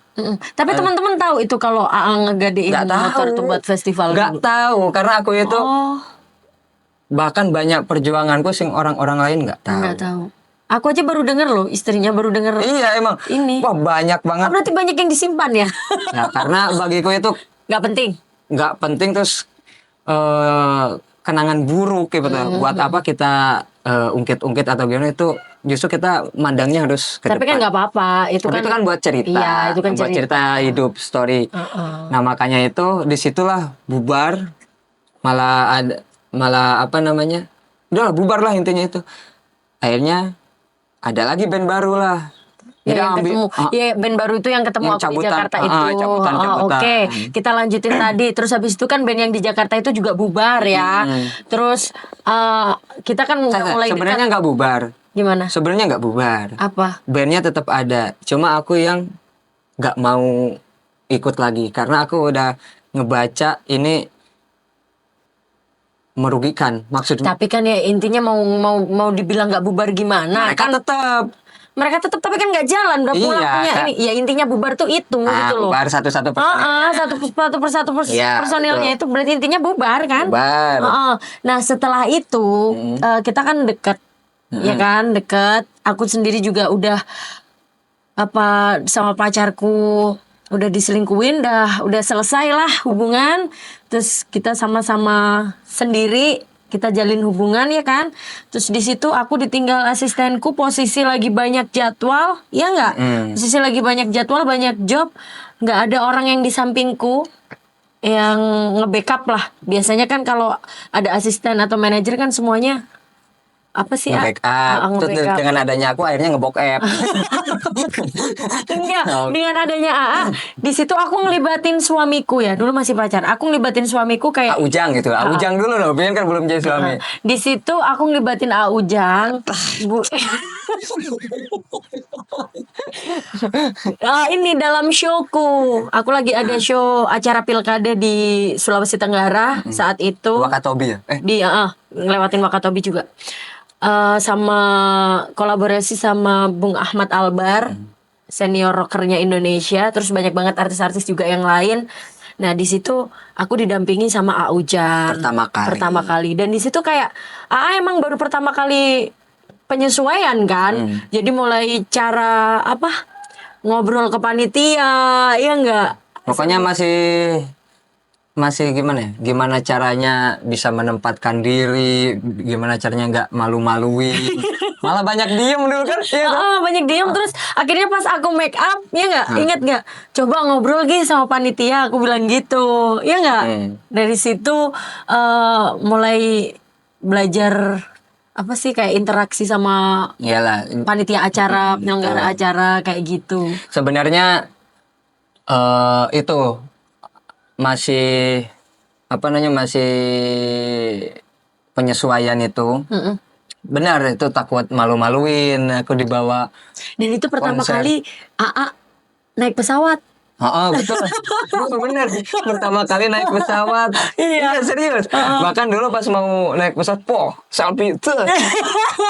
Tapi teman-teman tahu itu kalau AA ngegadein motor tuh buat festival. Nggak tahu karena aku itu bahkan banyak perjuanganku sing orang-orang lain nggak tahu. Nggak tahu. Aku aja baru denger loh, istrinya baru denger. Iya emang. Ini. Wah banyak banget. Berarti banyak yang disimpan ya? Nah, karena bagiku itu nggak penting. Nggak penting terus kenangan buruk gitu. Buat apa kita ungkit-ungkit atau gimana itu justru kita mandangnya harus ke Tapi depan. kan nggak apa-apa. Itu kan buat cerita. Iya, itu kan buat cerita hidup story. Nah makanya itu disitulah bubar. Malah apa namanya? Udah bubar lah intinya itu. Akhirnya ada lagi band baru lah. Ya, yang ketemu. Ya, band baru itu yang ketemu aku di Jakarta itu. Cabutan. Oke, kita lanjutin tadi. Terus habis itu kan band yang di Jakarta itu juga bubar ya. Terus kita kan mulai sebenarnya nggak bubar. Gimana? Sebenarnya nggak bubar. Apa? Bandnya tetap ada. Cuma aku yang nggak mau ikut lagi karena aku udah ngebaca ini merugikan maksudnya. Tapi kan ya intinya mau dibilang nggak bubar gimana? Mereka tetap tapi kan nggak jalan udah pulangnya ini. Ya intinya bubar tuh itu gitu loh. Bubar satu-satu satu personilnya itu berarti intinya bubar kan? Bubar. Nah setelah itu kita kan deket, ya kan deket. Aku sendiri juga udah sama pacarku udah diselingkuhin, udah selesai lah hubungan. Terus kita sama-sama sendiri, kita jalin hubungan ya kan. Terus di situ aku ditinggal asistenku, posisi lagi banyak jadwal, ya nggak? Posisi lagi banyak jadwal, banyak job, nggak ada orang yang di sampingku yang nge-backup lah. Biasanya kan kalau ada asisten atau manajer kan semuanya apa sih nge-backup. Terus dengan adanya aku akhirnya nge-backup. Enggak, dengan adanya AA di situ aku ngelibatin suamiku ya, dulu masih pacar. Aku ngelibatin suamiku kayak Ujang gitu. Ujang dulu loh, Bian kan belum jadi suami. Di situ aku ngelibatin Ujang. Ini dalam showku. Aku lagi ada show acara pilkada di Sulawesi Tenggara saat itu. Wakatobi ya? Ngelewatin Wakatobi juga. Sama kolaborasi sama Bung Ahmad Albar, senior rockernya Indonesia, terus banyak banget artis-artis juga yang lain. Nah di situ aku didampingi sama Ujang pertama kali, dan di situ kayak emang baru pertama kali penyesuaian kan. Jadi mulai cara ngobrol ke panitia, ya enggak? Pokoknya masih gimana ya? Gimana caranya bisa menempatkan diri, gimana caranya nggak malu-maluin. Malah banyak diem dulu kan? Iya kan? Banyak diem terus akhirnya pas aku make up, ya nggak? Ingat nggak? Coba ngobrol Gi sama panitia, aku bilang gitu, ya nggak? Dari situ mulai belajar apa sih kayak interaksi sama Iyalah. panitia acara, penyelenggara acara kayak gitu. Sebenarnya itu masih apa namanya masih penyesuaian itu. Benar itu takut malu-maluin aku dibawa. Dan itu pertama konser. kali AA naik pesawat. Betul. Benar. Pertama kali naik pesawat. Iya serius. Bahkan dulu pas mau naik pesawat, selfie tuh.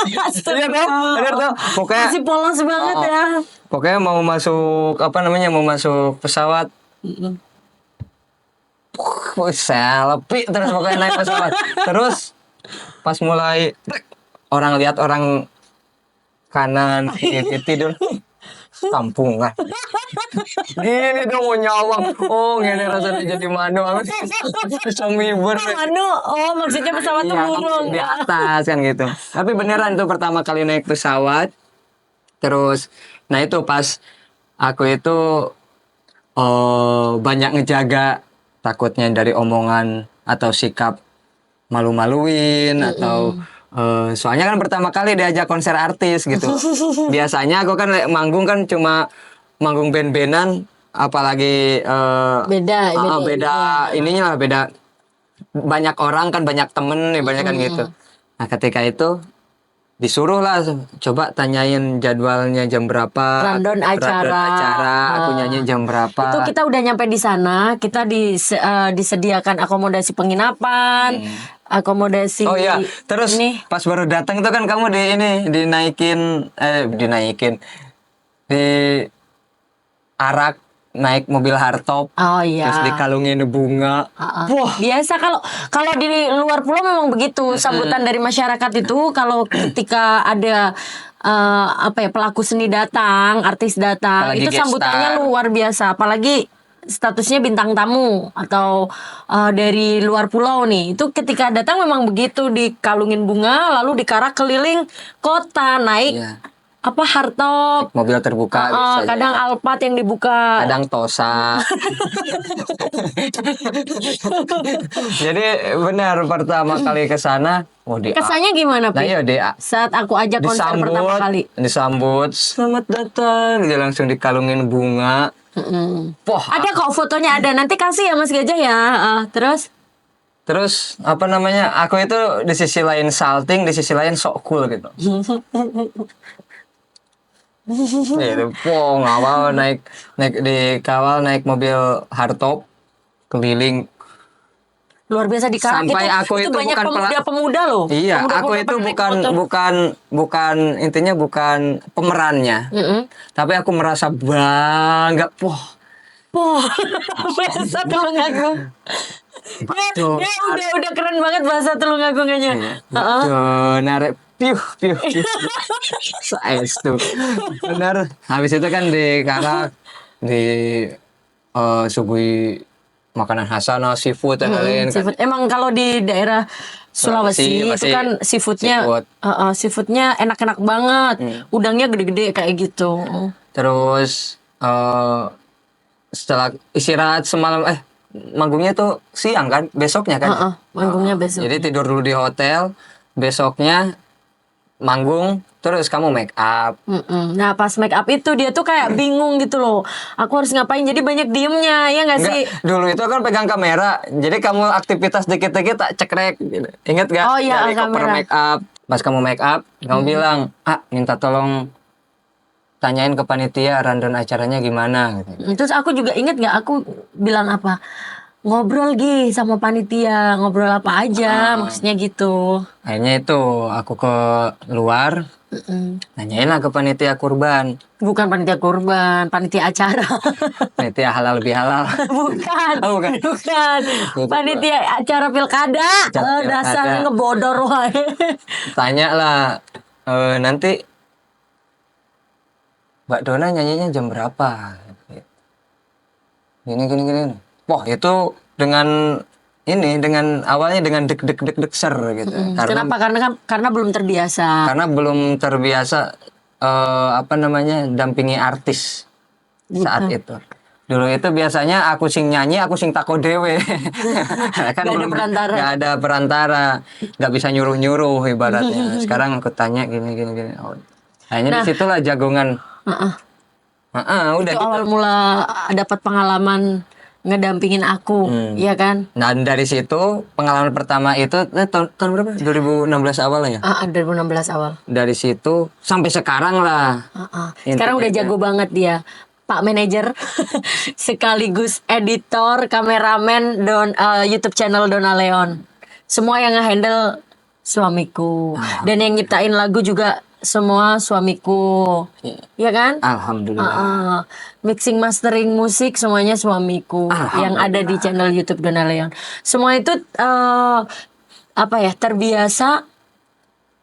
Iya tuh. Benar tuh. Pokoknya Masih polos banget ya. Pokoknya mau masuk mau masuk pesawat. Selfie terus pokoknya naik pesawat. Terus pas mulai orang lihat orang kanan tidur kampungan. Gini dong mau nyawang. Gini rasanya jadi manu. Semiber. Manu, maksudnya pesawat temurung. Di atas kan gitu. Tapi beneran itu pertama kali naik pesawat. Terus, nah itu pas aku itu banyak ngejaga takutnya dari omongan atau sikap malu-maluin atau soalnya kan pertama kali diajak konser artis gitu. Biasanya aku kan manggung kan cuma manggung band-bandan, apalagi beda ininya lah, beda banyak orang kan, banyak temen ya, banyak kan gitu. Nah ketika itu disuruh lah coba tanyain jadwalnya jam berapa, rundown acara, aku nyanyi jam berapa. Itu kita udah nyampe di sana, kita disediakan akomodasi penginapan, akomodasi. Oh iya, terus pas baru datang itu kan kamu dinaikin arak, naik mobil hardtop. Oh iya. Terus dikalungin bunga. Wah, biasa kalau di luar pulau memang begitu sambutan dari masyarakat itu kalau ketika ada pelaku seni datang, artis datang, apalagi itu sambutannya luar biasa. Apalagi statusnya bintang tamu atau dari luar pulau nih. Itu ketika datang memang begitu, dikalungin bunga lalu dikarak keliling kota, naik hardtop, mobil terbuka bisa kadang Alphard yang dibuka, kadang Tosa. Jadi benar pertama kali ke sana, kesannya gimana, Pi? Nah, iya, saat aku ajak konser pertama kali. Disambut, selamat datang, dia langsung dikalungin bunga. Ada kok fotonya, ada, nanti kasih ya Mas Gajah ya. Terus aku itu di sisi lain salting, di sisi lain sok cool gitu. Itu ngawal naik naik mobil hardtop keliling luar biasa di Karak. Sampai aku itu banyak bukan pemuda loh. Iya, aku itu bukan intinya bukan pemerannya. Tapi aku merasa bangga. Bahasa Tulungagung. Ya, udah keren banget bahasa Tulungagungannya. Narik piuh. Saestu. Benar. Habis itu kan di Karak suguhi makanan khas sana, seafood dan lain-lain. Seafood. Emang kalau di daerah Sulawesi itu kan seafoodnya enak-enak banget. Udangnya gede-gede kayak gitu. Terus setelah istirahat semalam, manggungnya tuh siang kan, besoknya kan? Manggungnya besok. Jadi tidur dulu di hotel, besoknya manggung, terus kamu make up. Nah pas make up itu dia tuh kayak bingung gitu loh. Aku harus ngapain, jadi banyak diemnya, ya nggak sih? Dulu itu kan pegang kamera, jadi kamu aktivitas dikit-dikit tak cekrek. Ingat gak? Oh iya, dari cover make up. Pas kamu make up, kamu bilang, minta tolong tanyain ke panitia rundown acaranya gimana gitu. Terus aku juga inget nggak, aku bilang apa, ngobrol sama panitia, ngobrol apa aja, maksudnya gitu. Akhirnya itu aku ke luar, nanyain lah ke panitia kurban. Bukan panitia kurban, panitia acara. Panitia halal lebih halal. Bukan. Panitia acara pilkada. Dasar ngebodor wae. Tanya lah, nanti Mbak Dona nyanyinya jam berapa? Gini. Wah, itu dengan awalnya dengan deg ser gitu. Kenapa? Karena belum terbiasa. Karena belum terbiasa dampingi artis saat itu. Dulu itu biasanya aku sing nyanyi, aku sing tako dewe. Kan gak ada perantara, nggak bisa nyuruh ibaratnya. Sekarang aku tanya gini. Oh. Akhirnya disitulah jagongan. Udah itu gitu. Awal mula dapat pengalaman ngedampingin aku, ya kan? Nah, dari situ pengalaman pertama itu tahun berapa? 2016 awal ya? 2016 awal. Dari situ sampai sekarang lah. Sekarang udah jago banget dia. Pak manajer sekaligus editor, kameramen YouTube channel Dona Leon. Semua yang nge-handle suamiku. Dan yang nyiptain lagu juga semua suamiku. Ya kan? Alhamdulillah. Mixing mastering musik semuanya suamiku yang ada di channel YouTube Dona Leon. Semua itu terbiasa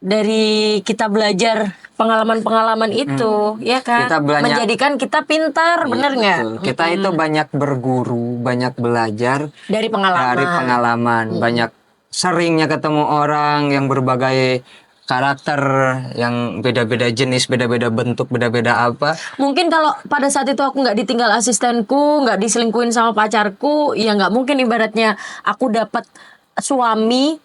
dari kita belajar pengalaman-pengalaman itu, ya kan? Menjadikan kita pintar, bener nggak? Kita itu banyak berguru, banyak belajar dari pengalaman. Banyak seringnya ketemu orang yang berbagai karakter, yang beda-beda jenis, beda-beda bentuk, beda-beda apa. Mungkin kalau pada saat itu aku nggak ditinggal asistenku, nggak diselingkuhin sama pacarku, ya nggak mungkin ibaratnya aku dapat suami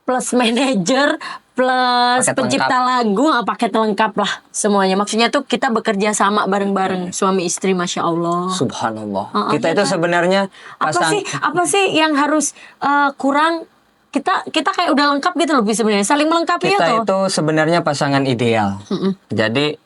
plus manajer plus paket pencipta lagu, paket lengkap lah semuanya. Maksudnya tuh kita bekerja sama bareng-bareng suami istri, masya Allah. Subhanallah. Kita itu sebenarnya apa sih yang harus kurang? Kita kayak udah lengkap gitu loh sebenarnya, saling melengkapi kita itu sebenarnya pasangan ideal. Jadi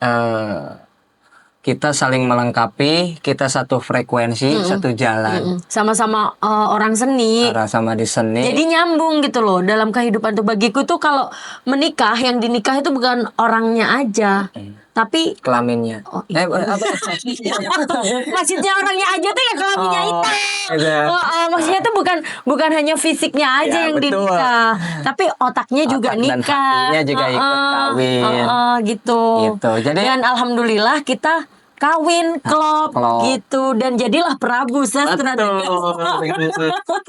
kita saling melengkapi, kita satu frekuensi, satu jalan. Sama-sama orang seni. Sama di seni. Jadi nyambung gitu loh dalam kehidupan tuh. Bagiku tuh kalau menikah, yang dinikah itu bukan orangnya aja, tapi kelaminnya. Maksudnya orangnya aja tuh ya kelaminnya itu. Maksudnya tuh bukan hanya fisiknya aja yang dinikah, tapi otaknya juga nikah. Dan juga ikut kawin. Gitu. Dan alhamdulillah kita kawin klop gitu, dan jadilah Prabu Sastra.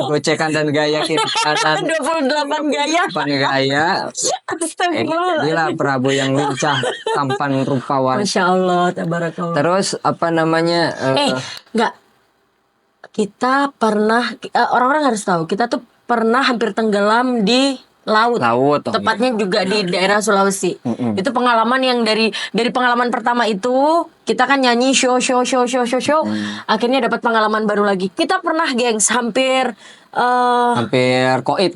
Gocekan dan gaya kiri kanan 28 gaya. Jadilah Prabu yang lincah, tampan rupawan. Masya Allah, tabarakallah. Terus enggak. Kita pernah, orang-orang harus tahu, kita tuh pernah hampir tenggelam di laut. Tepatnya juga di daerah Sulawesi. Itu pengalaman yang dari pengalaman pertama itu kita kan nyanyi show. Akhirnya dapat pengalaman baru lagi. Kita pernah gengs hampir koit.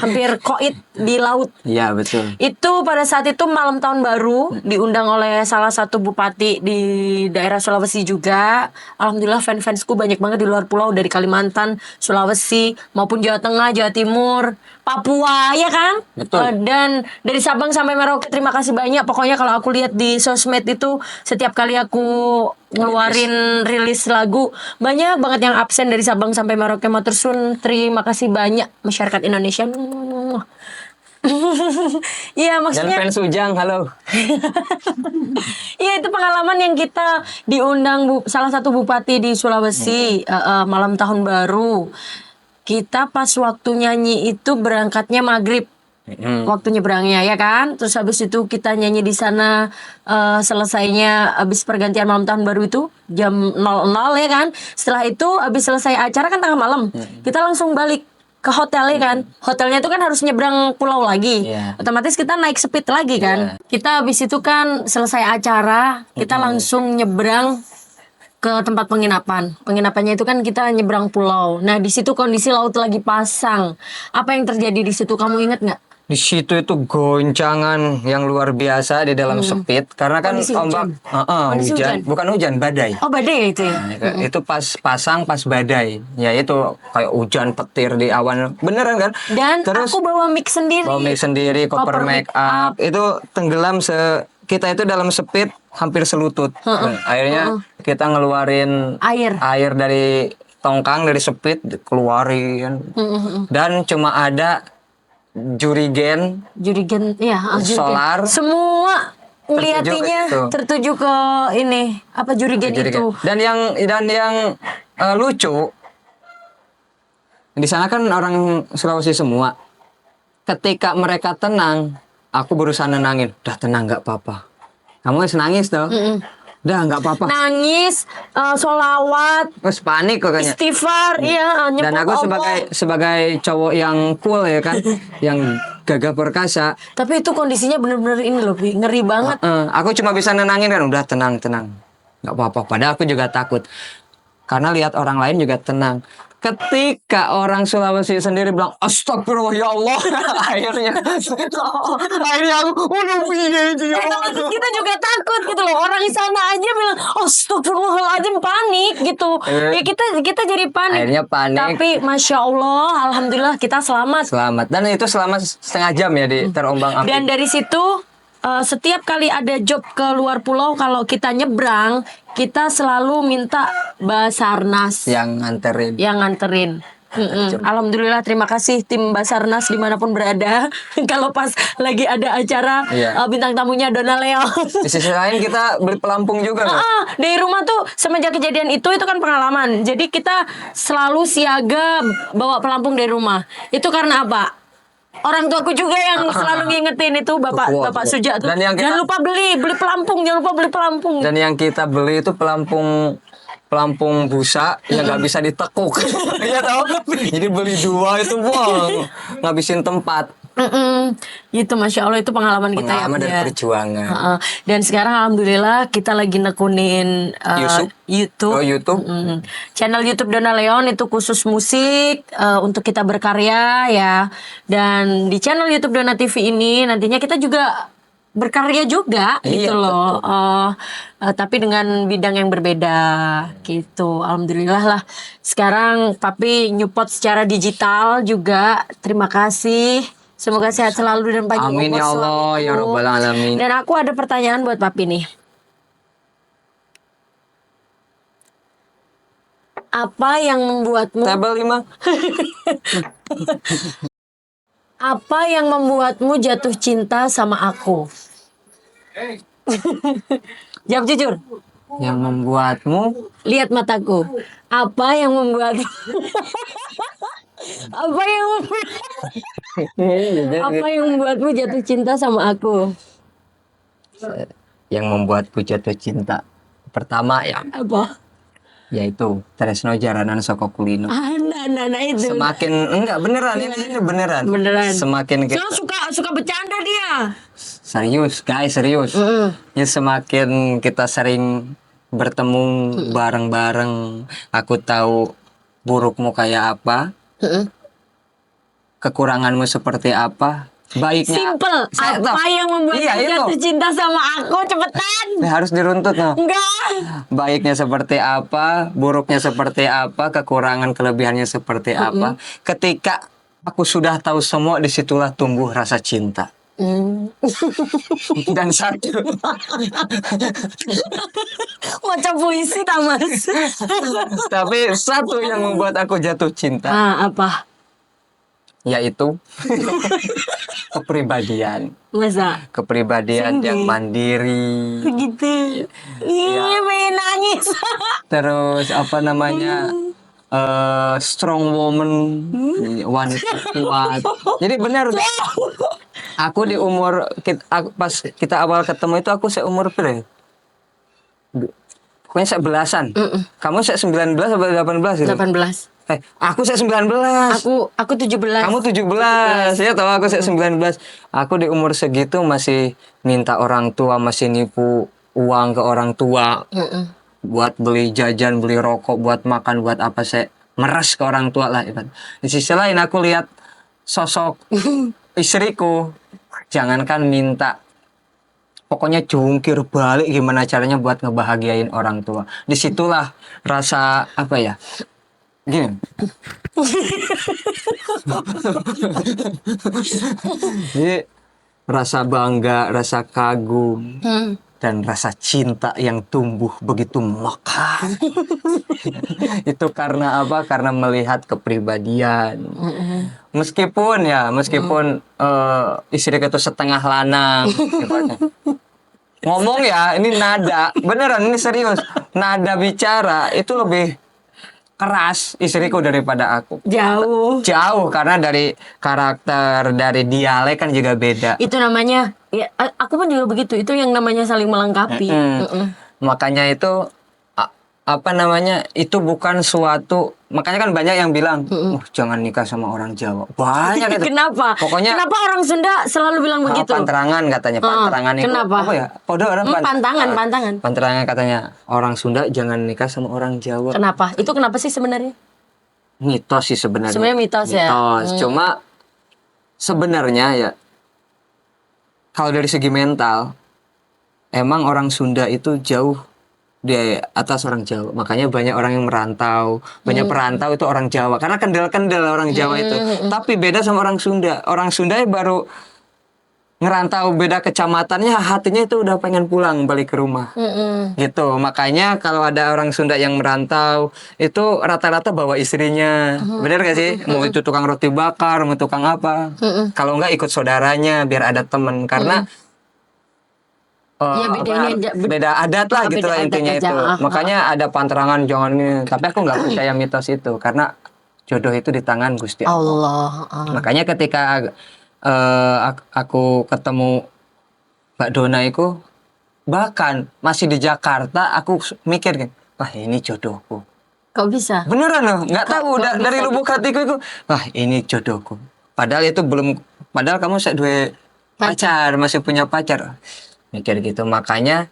Hampir koit di laut. Iya, betul. Itu pada saat itu malam tahun baru, diundang oleh salah satu bupati di daerah Sulawesi juga. Alhamdulillah fans-fansku banyak banget di luar pulau, dari Kalimantan, Sulawesi maupun Jawa Tengah, Jawa Timur, Papua, ya kan? Betul. Dan dari Sabang sampai Merauke, terima kasih banyak. Pokoknya kalau aku lihat di sosmed itu, setiap kali aku ngeluarin rilis lagu, banyak banget yang absen dari Sabang sampai Merauke. Matur suwun, terima kasih banyak masyarakat Indonesia. Iya, maksudnya. Dan fans Ujang, halo. Iya, itu pengalaman yang kita diundang salah satu bupati di Sulawesi malam tahun baru. Kita pas waktu nyanyi itu berangkatnya maghrib. Waktu nyebrangnya, ya kan? Terus habis itu kita nyanyi di sana, selesainya habis pergantian malam tahun baru itu jam 00, ya kan? Setelah itu habis selesai acara kan tengah malam. Kita langsung balik ke hotel, ya kan? Hotelnya itu kan harus nyebrang pulau lagi. Otomatis kita naik speed lagi kan. Kita habis itu kan selesai acara, kita langsung nyebrang ke tempat penginapan. Penginapannya itu kan kita nyebrang pulau. Nah, di situ kondisi laut lagi pasang. Apa yang terjadi di situ, kamu ingat nggak? Di situ itu goncangan yang luar biasa di dalam speed, karena kan ombak hujan, bukan hujan, badai. Oh, badai itu ya. Nah, itu pas badai. Ya itu kayak hujan petir di awan. Beneran kan? Dan terus aku bawa mic sendiri. Koper make up. Itu tenggelam kita itu dalam speed hampir selutut. Akhirnya kita ngeluarin air dari tongkang, dari speed keluarin. Dan cuma ada jurigen, ya, solar, semua Ngeliatinya tertuju ke ini apa jurigen itu. Dan yang lucu di sana kan orang Sulawesi semua. Ketika mereka tenang, aku berusaha nenangin. Udah tenang, nggak apa-apa. Kamu harus nangis toh. Udah nggak apa-apa. Nangis, sholawat, Terus panik kok kayaknya. istighfar, iya. Dan aku sebagai cowok yang cool ya kan, yang gagah perkasa. Tapi itu kondisinya bener-bener ini loh, Bi. Ngeri banget. Aku cuma bisa nenangin kan, udah tenang, nggak apa-apa. Padahal aku juga takut, karena lihat orang lain juga tenang. Ketika orang Sulawesi sendiri bilang astagfirullah ya Allah, akhirnya aku udah begini ya Allah. Kita juga takut gitu loh. Orang di sana aja bilang astagfirullahaladzim, panik gitu. Ya kita jadi panik. Akhirnya panik. Tapi masya Allah, alhamdulillah kita selamat. Dan itu selama setengah jam ya di terombang-ambing. Dan dari situ setiap kali ada job ke luar pulau, kalau kita nyebrang, kita selalu minta Basarnas yang nganterin. Alhamdulillah, terima kasih tim Basarnas dimanapun berada. Kalau pas lagi ada acara, bintang tamunya Donna Leon. Di sisi lain kita beli pelampung juga. Di rumah tuh semenjak kejadian itu kan pengalaman. Jadi kita selalu siaga bawa pelampung dari rumah. Itu karena apa? Orang tuaku juga yang selalu ngingetin itu, Bapak Suja tuh. Jangan lupa beli pelampung, jangan lupa beli pelampung. Dan yang kita beli itu pelampung busa yang nggak bisa ditekuk. Iya tahu. Jadi beli 2 itu ngabisin tempat. Gitu, masya Allah, itu pengalaman kita ya. Pengalaman dari perjuangan. Dan sekarang alhamdulillah kita lagi nekunin YouTube. YouTube. Channel YouTube Donna Leon itu khusus musik, untuk kita berkarya ya. Dan di channel YouTube Donna TV ini nantinya kita juga berkarya juga gitu loh. Tapi dengan bidang yang berbeda gitu. Alhamdulillah lah. Sekarang Papi nyupport secara digital juga. Terima kasih. Semoga sehat selalu dan panjang umur. Amin ya Allah ya Rabbal Alamin. Dan aku ada pertanyaan buat Papi nih. Apa yang membuatmu Tabel 5. Apa yang membuatmu jatuh cinta sama aku? Jawab jujur. Yang membuatmu, lihat mataku. Apa yang membuat Apa yang membuatmu jatuh cinta sama aku? Yang membuatku jatuh cinta pertama ya Apa? yaitu Tresno Jaranan Soko Kulino. Nah itu. Semakin enggak beneran ini beneran. Semakin kita suka bercanda dia. serius guys, serius. Ya semakin kita sering bertemu bareng-bareng, aku tahu burukmu kayak apa, kekuranganmu seperti apa, baiknya. Simple. Apa yang membuat jatuh cinta sama aku? Cepetan. Harus diruntut no. Enggak. Baiknya seperti apa, buruknya seperti apa, kekurangan kelebihannya seperti apa. Ketika aku sudah tahu semua, disitulah tumbuh rasa cinta. Dan satu macam puisi Tamas. Tapi satu yang membuat aku jatuh cinta, apa? Yaitu kepribadian. Masa? Kepribadian yang mandiri. Begitu. Iya, pengen nangis. Terus apa namanya? Strong woman, wanita kuat. Jadi benar. Aku di umur pas kita awal ketemu itu aku seumur berapa? Pokoknya sebelasan. Kamu 19 atau 18 gitu? 18. Aku 19. Aku 17. Kamu 17. Ya tahu aku 19. Aku di umur segitu masih minta orang tua, masih nipu uang ke orang tua. Buat beli jajan, beli rokok, buat makan, buat apa, saya meres ke orang tua lah. Di sisi lain aku lihat sosok istriku, jangankan minta, pokoknya jungkir balik gimana caranya buat ngebahagiain orang tua. Disitulah rasa apa ya? Gini. Jadi rasa bangga, rasa kagum, dan rasa cinta yang tumbuh begitu mekar. Itu karena apa? Karena melihat kepribadian. Meskipun istriku itu setengah lanang, ngomong ya, ini nada beneran, ini serius, nada bicara itu lebih keras istriku daripada aku. Jauh karena dari karakter, dari dialek kan juga beda. Itu namanya ya, aku pun juga begitu. Itu yang namanya saling melengkapi. Makanya itu apa namanya, itu bukan suatu, makanya kan banyak yang bilang jangan nikah sama orang Jawa, banyak itu. Kenapa? Pokoknya kenapa orang Sunda selalu bilang begitu? Panterangan katanya, panterangan itu kenapa? apa ya, kode orang pantangan panterangan katanya orang Sunda jangan nikah sama orang Jawa. Kenapa? Itu kenapa sih sebenarnya? Mitos sih sebenarnya. Mitos ya. Cuma sebenarnya ya kalau dari segi mental emang orang Sunda itu jauh di atas orang Jawa. Makanya banyak orang yang merantau, banyak perantau itu orang Jawa karena kendel-kendel orang Jawa itu. Tapi beda sama orang Sunda. Orang Sunda baru ngerantau beda kecamatannya, hatinya itu udah pengen pulang balik ke rumah. Gitu. Makanya kalau ada orang Sunda yang merantau itu rata-rata bawa istrinya. Bener gak sih? Mau itu tukang roti bakar, mau tukang apa. Kalau enggak ikut saudaranya biar ada temen. Karena ya beda adat lah gitu lah intinya itu. Makanya ada panterangan jangan ini. Tapi aku nggak percaya mitos itu karena jodoh itu di tangan Gusti Allah. Makanya ketika aku ketemu Mbak Dona itu, bahkan masih di Jakarta aku mikir kan, wah ini jodohku. Kok bisa? Beneran loh, nggak tahu dari lubuk hatiku itu, wah ini jodohku. Padahal itu belum, padahal kamu dua pacar, masih punya pacar. Mikir gitu, makanya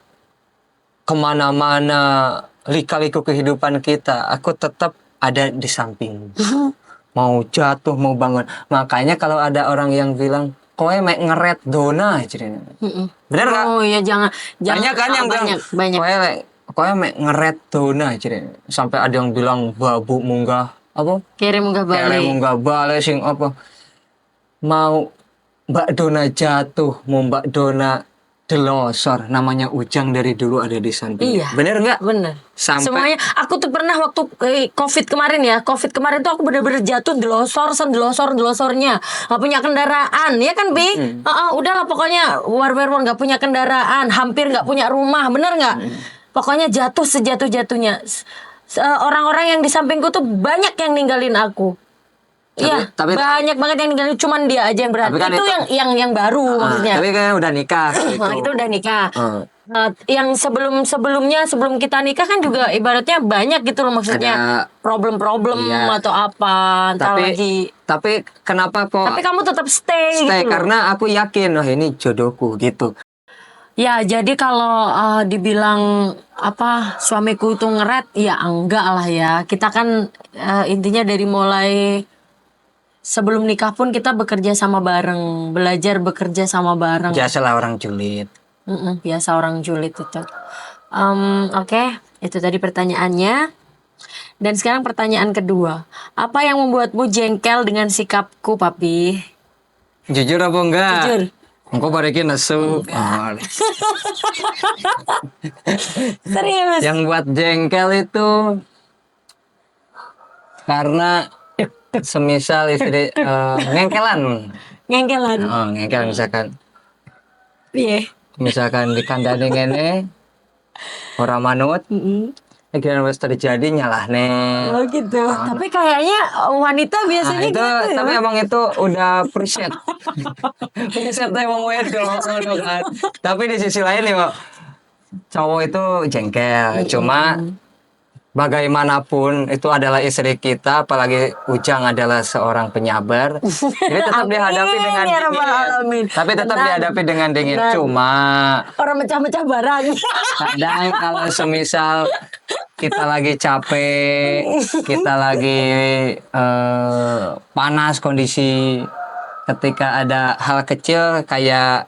kemana-mana lika-liku kehidupan kita, aku tetap ada di samping. Mau jatuh, mau bangun. Makanya kalau ada orang yang bilang, kowe mek ngeret Dona, bener nggak? Oh iya, jangan. Banyak kan yang bilang, kowe mek ngeret Dona, sampai ada yang bilang babu munggah apa? Kere munggah balik sing apa? Mau Mbak Dona jatuh, mau Mbak Dona delosor, namanya Ujang dari dulu ada di samping. Iya. Bener nggak? Bener. Sampai semuanya, aku tuh pernah waktu COVID kemarin ya, COVID kemarin tuh aku bener-bener jatuh delosornya, nggak punya kendaraan, ya kan Bi? Udahlah pokoknya war-war nggak punya kendaraan, hampir nggak punya rumah, bener nggak? Pokoknya jatuh sejatuh-jatuhnya. Orang-orang yang di sampingku tuh banyak yang ninggalin aku. Iya, banyak banget yang ninggalin, cuman dia aja yang berhati. Kan itu yang baru maksudnya. Tapi kan udah nikah. Itu udah nikah. Yang sebelum kita nikah kan juga ibaratnya banyak gitu loh, maksudnya problem-problem atau apa. Tapi kenapa kok? Tapi kamu tetap stay gitu karena aku yakin, oh ini jodohku gitu. Ya, jadi kalau dibilang apa suamiku itu ngeret, ya enggak lah ya. Kita kan intinya dari mulai sebelum nikah pun kita bekerja sama bareng, belajar bekerja sama bareng. Biasalah orang julid. Biasa orang julid itu. Oke, itu tadi pertanyaannya. Dan sekarang pertanyaan kedua. Apa yang membuatmu jengkel dengan sikapku, Papi? Jujur apa enggak? Jujur. Engkau barikin nesu. Serius. Yang buat jengkel itu karena semisal istri ngengkelan. Ngengkelan misalkan. Iya. Misalkan dikandani ngene ora manut. Kira wis terjadi nyalah nih. Oh gitu. Tapi kayaknya wanita biasanya itu, gitu. Tapi emang itu udah preset. Preset emang wedok kan. Tapi di sisi lain ya cowok itu jengkel. Cuma bagaimanapun itu adalah istri kita, apalagi Ujang adalah seorang penyabar. Jadi tetap dihadapi dengan dingin. Tapi tetap dihadapi dengan dingin. Cuma orang mecah-mecah barang. Kadang kalau semisal kita lagi capek, kita lagi panas kondisi, ketika ada hal kecil kayak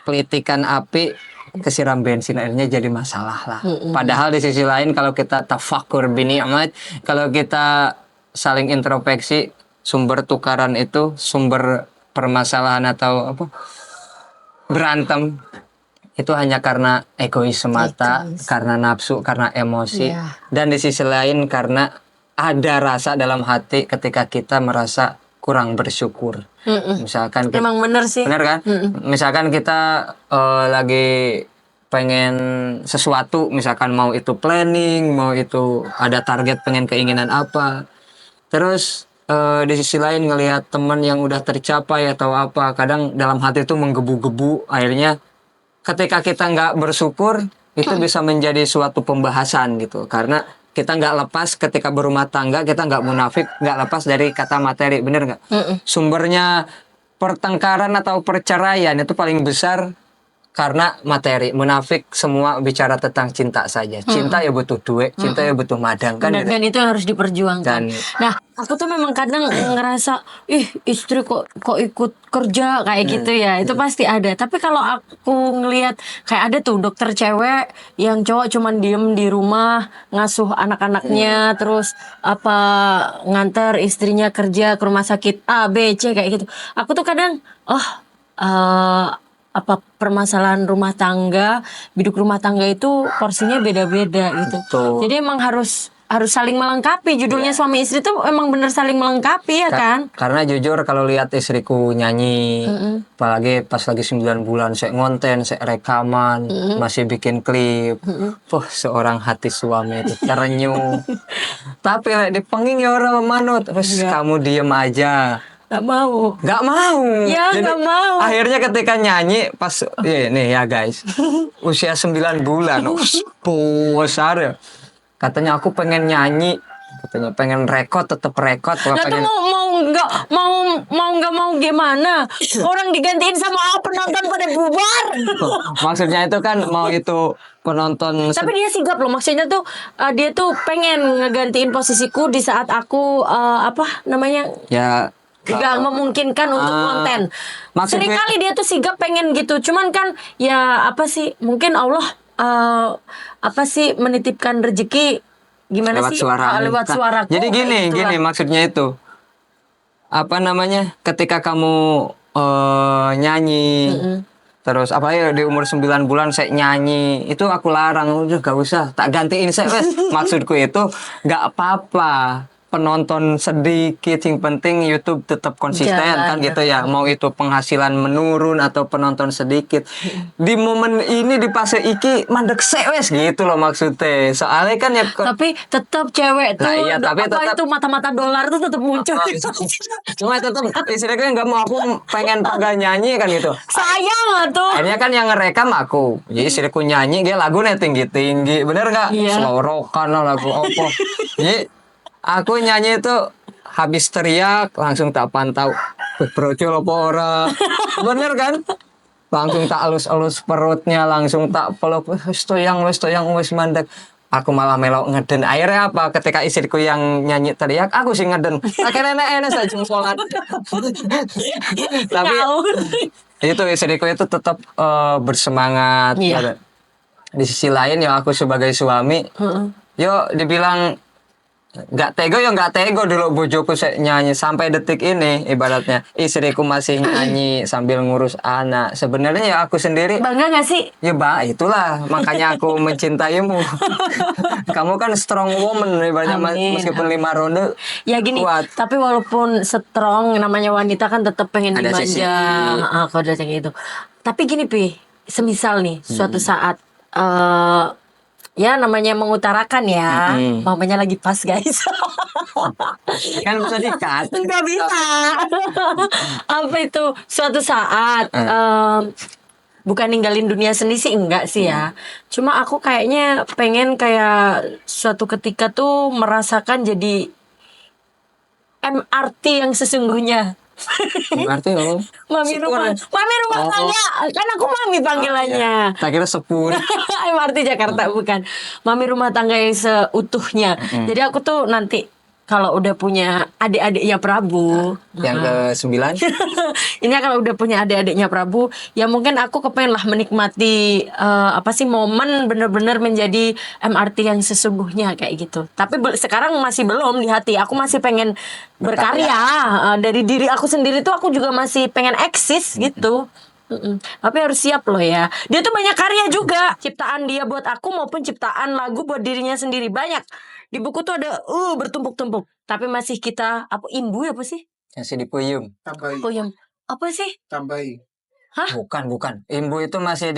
pelitikan api, kesiram bensin airnya jadi masalah lah. Padahal di sisi lain kalau kita tafakur bini'mat, kalau kita saling introspeksi, sumber tukaran itu, sumber permasalahan atau apa berantem itu hanya karena egois semata, karena nafsu, karena emosi, dan di sisi lain karena ada rasa dalam hati ketika kita merasa kurang bersyukur. Misalkan Emang bener sih. bener kan? Misalkan kita lagi pengen sesuatu, misalkan mau itu planning, mau itu ada target pengen keinginan apa. Terus di sisi lain ngelihat teman yang udah tercapai atau apa, kadang dalam hati itu menggebu-gebu. Akhirnya ketika kita nggak bersyukur, itu bisa menjadi suatu pembahasan gitu. Karena kita nggak lepas ketika berumah tangga, kita nggak munafik, nggak lepas dari kata materi, bener nggak? Sumbernya pertengkaran atau perceraian itu paling besar karena materi. Munafik semua bicara tentang cinta saja. Cinta ya butuh duit, cinta ya butuh madang kan. Dan itu yang harus diperjuangkan. Dan Nah, aku tuh memang kadang ngerasa, istri kok ikut kerja kayak gitu ya. Itu pasti ada. Tapi kalau aku ngelihat kayak ada tuh dokter cewek yang cowok cuman diem di rumah ngasuh anak-anaknya, terus apa nganter istrinya kerja ke rumah sakit A, B, C kayak gitu. Aku tuh kadang, apa permasalahan rumah tangga, biduk rumah tangga itu porsinya beda-beda gitu. Betul. Jadi emang harus saling melengkapi. Judulnya suami istri tuh emang bener saling melengkapi ya kan? Karena jujur kalau lihat istriku nyanyi, apalagi pas lagi 9 bulan, saya ngonten, saya rekaman, masih bikin klip. Seorang hati suami itu terenyuh. Tapi dipenging ya orang manut, terus kamu diem aja. Gak mau. Gak mau. Ya gak mau. Akhirnya ketika nyanyi pas nih ya guys, usia 9 bulan, besar ya. Katanya aku pengen nyanyi, katanya pengen rekod, tetap rekod. Nah pengen... tuh nggak mau gimana? Orang digantiin sama penonton pada bubar. Maksudnya itu kan mau itu penonton. Tapi dia sigap loh, maksudnya tuh dia tuh pengen ngegantiin posisiku di saat aku apa namanya? Ya. Gak memungkinkan untuk konten. Seringkali dia tuh sigap pengen gitu. Cuman kan ya apa sih? Mungkin Allah apa sih menitipkan rezeki gimana lewat sih? Suara. Lewat suaraku. Jadi gini maksudnya itu. Apa namanya? Ketika kamu nyanyi terus apalagi di umur 9 bulan saya nyanyi, itu aku larang, udah gak usah, tak gantiin saya. Maksudku itu gak apa-apa penonton sedikit, yang penting YouTube tetap konsisten kan gitu ya. Mau itu penghasilan menurun atau penonton sedikit, di momen ini di fase iki mandek sewes gitu loh maksudnya. Soalnya kan ya tapi tetap cewek tuh iya, tapi apa tetap, itu mata-mata dolar tuh tetap muncul. Cuma tetap istriku nggak mau, aku pengen gak nyanyi kan gitu. Sayang tuh. Akhirnya kan yang ngerekam aku, jadi istriku nyanyi, dia lagu tinggi-tinggi, bener nggak? Iya. Slow rockan lah lagu opo. Jadi aku nyanyi itu habis teriak langsung tak pantau, brocol apa ora, bener kan? Langsung tak elus-elus perutnya, langsung tak peluk, wis toyang wis mandek. Aku malah melok ngeden. Akhirnya apa? Ketika istriku yang nyanyi teriak, aku sih ngeden. Akhirnya enak saja sholat. Tapi itu istriku itu tetap bersemangat. Iya. Di sisi lain ya aku sebagai suami, yo dibilang nggak tego dulu bojoku nyanyi sampai detik ini, ibaratnya istriku masih nyanyi sambil ngurus anak. Sebenarnya ya aku sendiri bangga nggak sih? Ya itulah makanya aku mencintaimu. Kamu kan strong woman ibaratnya, meskipun 5 ronde ya gini kuat. Tapi walaupun strong, namanya wanita kan tetap pengen ada dimanja. Kalau kayak gitu. Tapi gini Pi, semisal nih suatu saat ya namanya mengutarakan ya, mamanya lagi pas guys. Kan bisa dikat. Nggak bisa. Apa itu suatu saat bukan ninggalin dunia seni sih enggak sih ya. Cuma aku kayaknya pengen kayak suatu ketika tuh merasakan jadi MRT yang sesungguhnya. MRT apa? Mami rumah tangga. Kan aku mami panggilannya. Tak kira sepur. MRT Jakarta bukan. Mami rumah tangga yang seutuhnya. Jadi aku tuh nanti kalau udah punya adik-adiknya Prabu, yang ke-9 ini kalau udah punya adik-adiknya Prabu, ya mungkin aku kepengen lah menikmati apa sih momen bener-bener menjadi MRT yang sesungguhnya kayak gitu. Tapi sekarang masih belum di hati. Aku masih pengen berkarya. Dari diri aku sendiri tuh aku juga masih pengen eksis gitu. Tapi harus siap loh ya. Dia tuh banyak karya juga. Ciptaan dia buat aku maupun ciptaan lagu buat dirinya sendiri banyak. Di buku tuh ada bertumpuk-tumpuk. Tapi masih kita imbu apa sih? Masih dipuyung. Tambahi. Puyem. Apa sih? Tambahi. Hah? Bukan. Imbu itu masih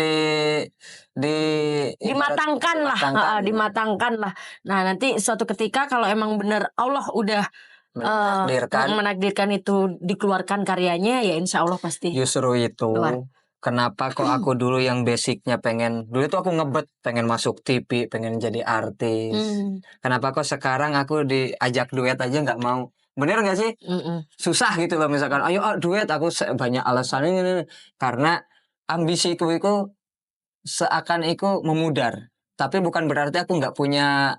Dimatangkan lah. Dimatangkan lah. Nah, nanti suatu ketika kalau emang benar Allah udah menakdirkan itu dikeluarkan karyanya, ya insya Allah pasti. Justru itu. Keluar. Kenapa kok aku dulu yang basicnya dulu itu aku ngebet pengen masuk TV, pengen jadi artis. Kenapa kok sekarang aku diajak duet aja nggak mau? Bener nggak sih? Susah gitu loh, misalkan ayo duet, aku banyak alasan ini. Karena ambisiku itu seakan itu memudar. Tapi bukan berarti aku nggak punya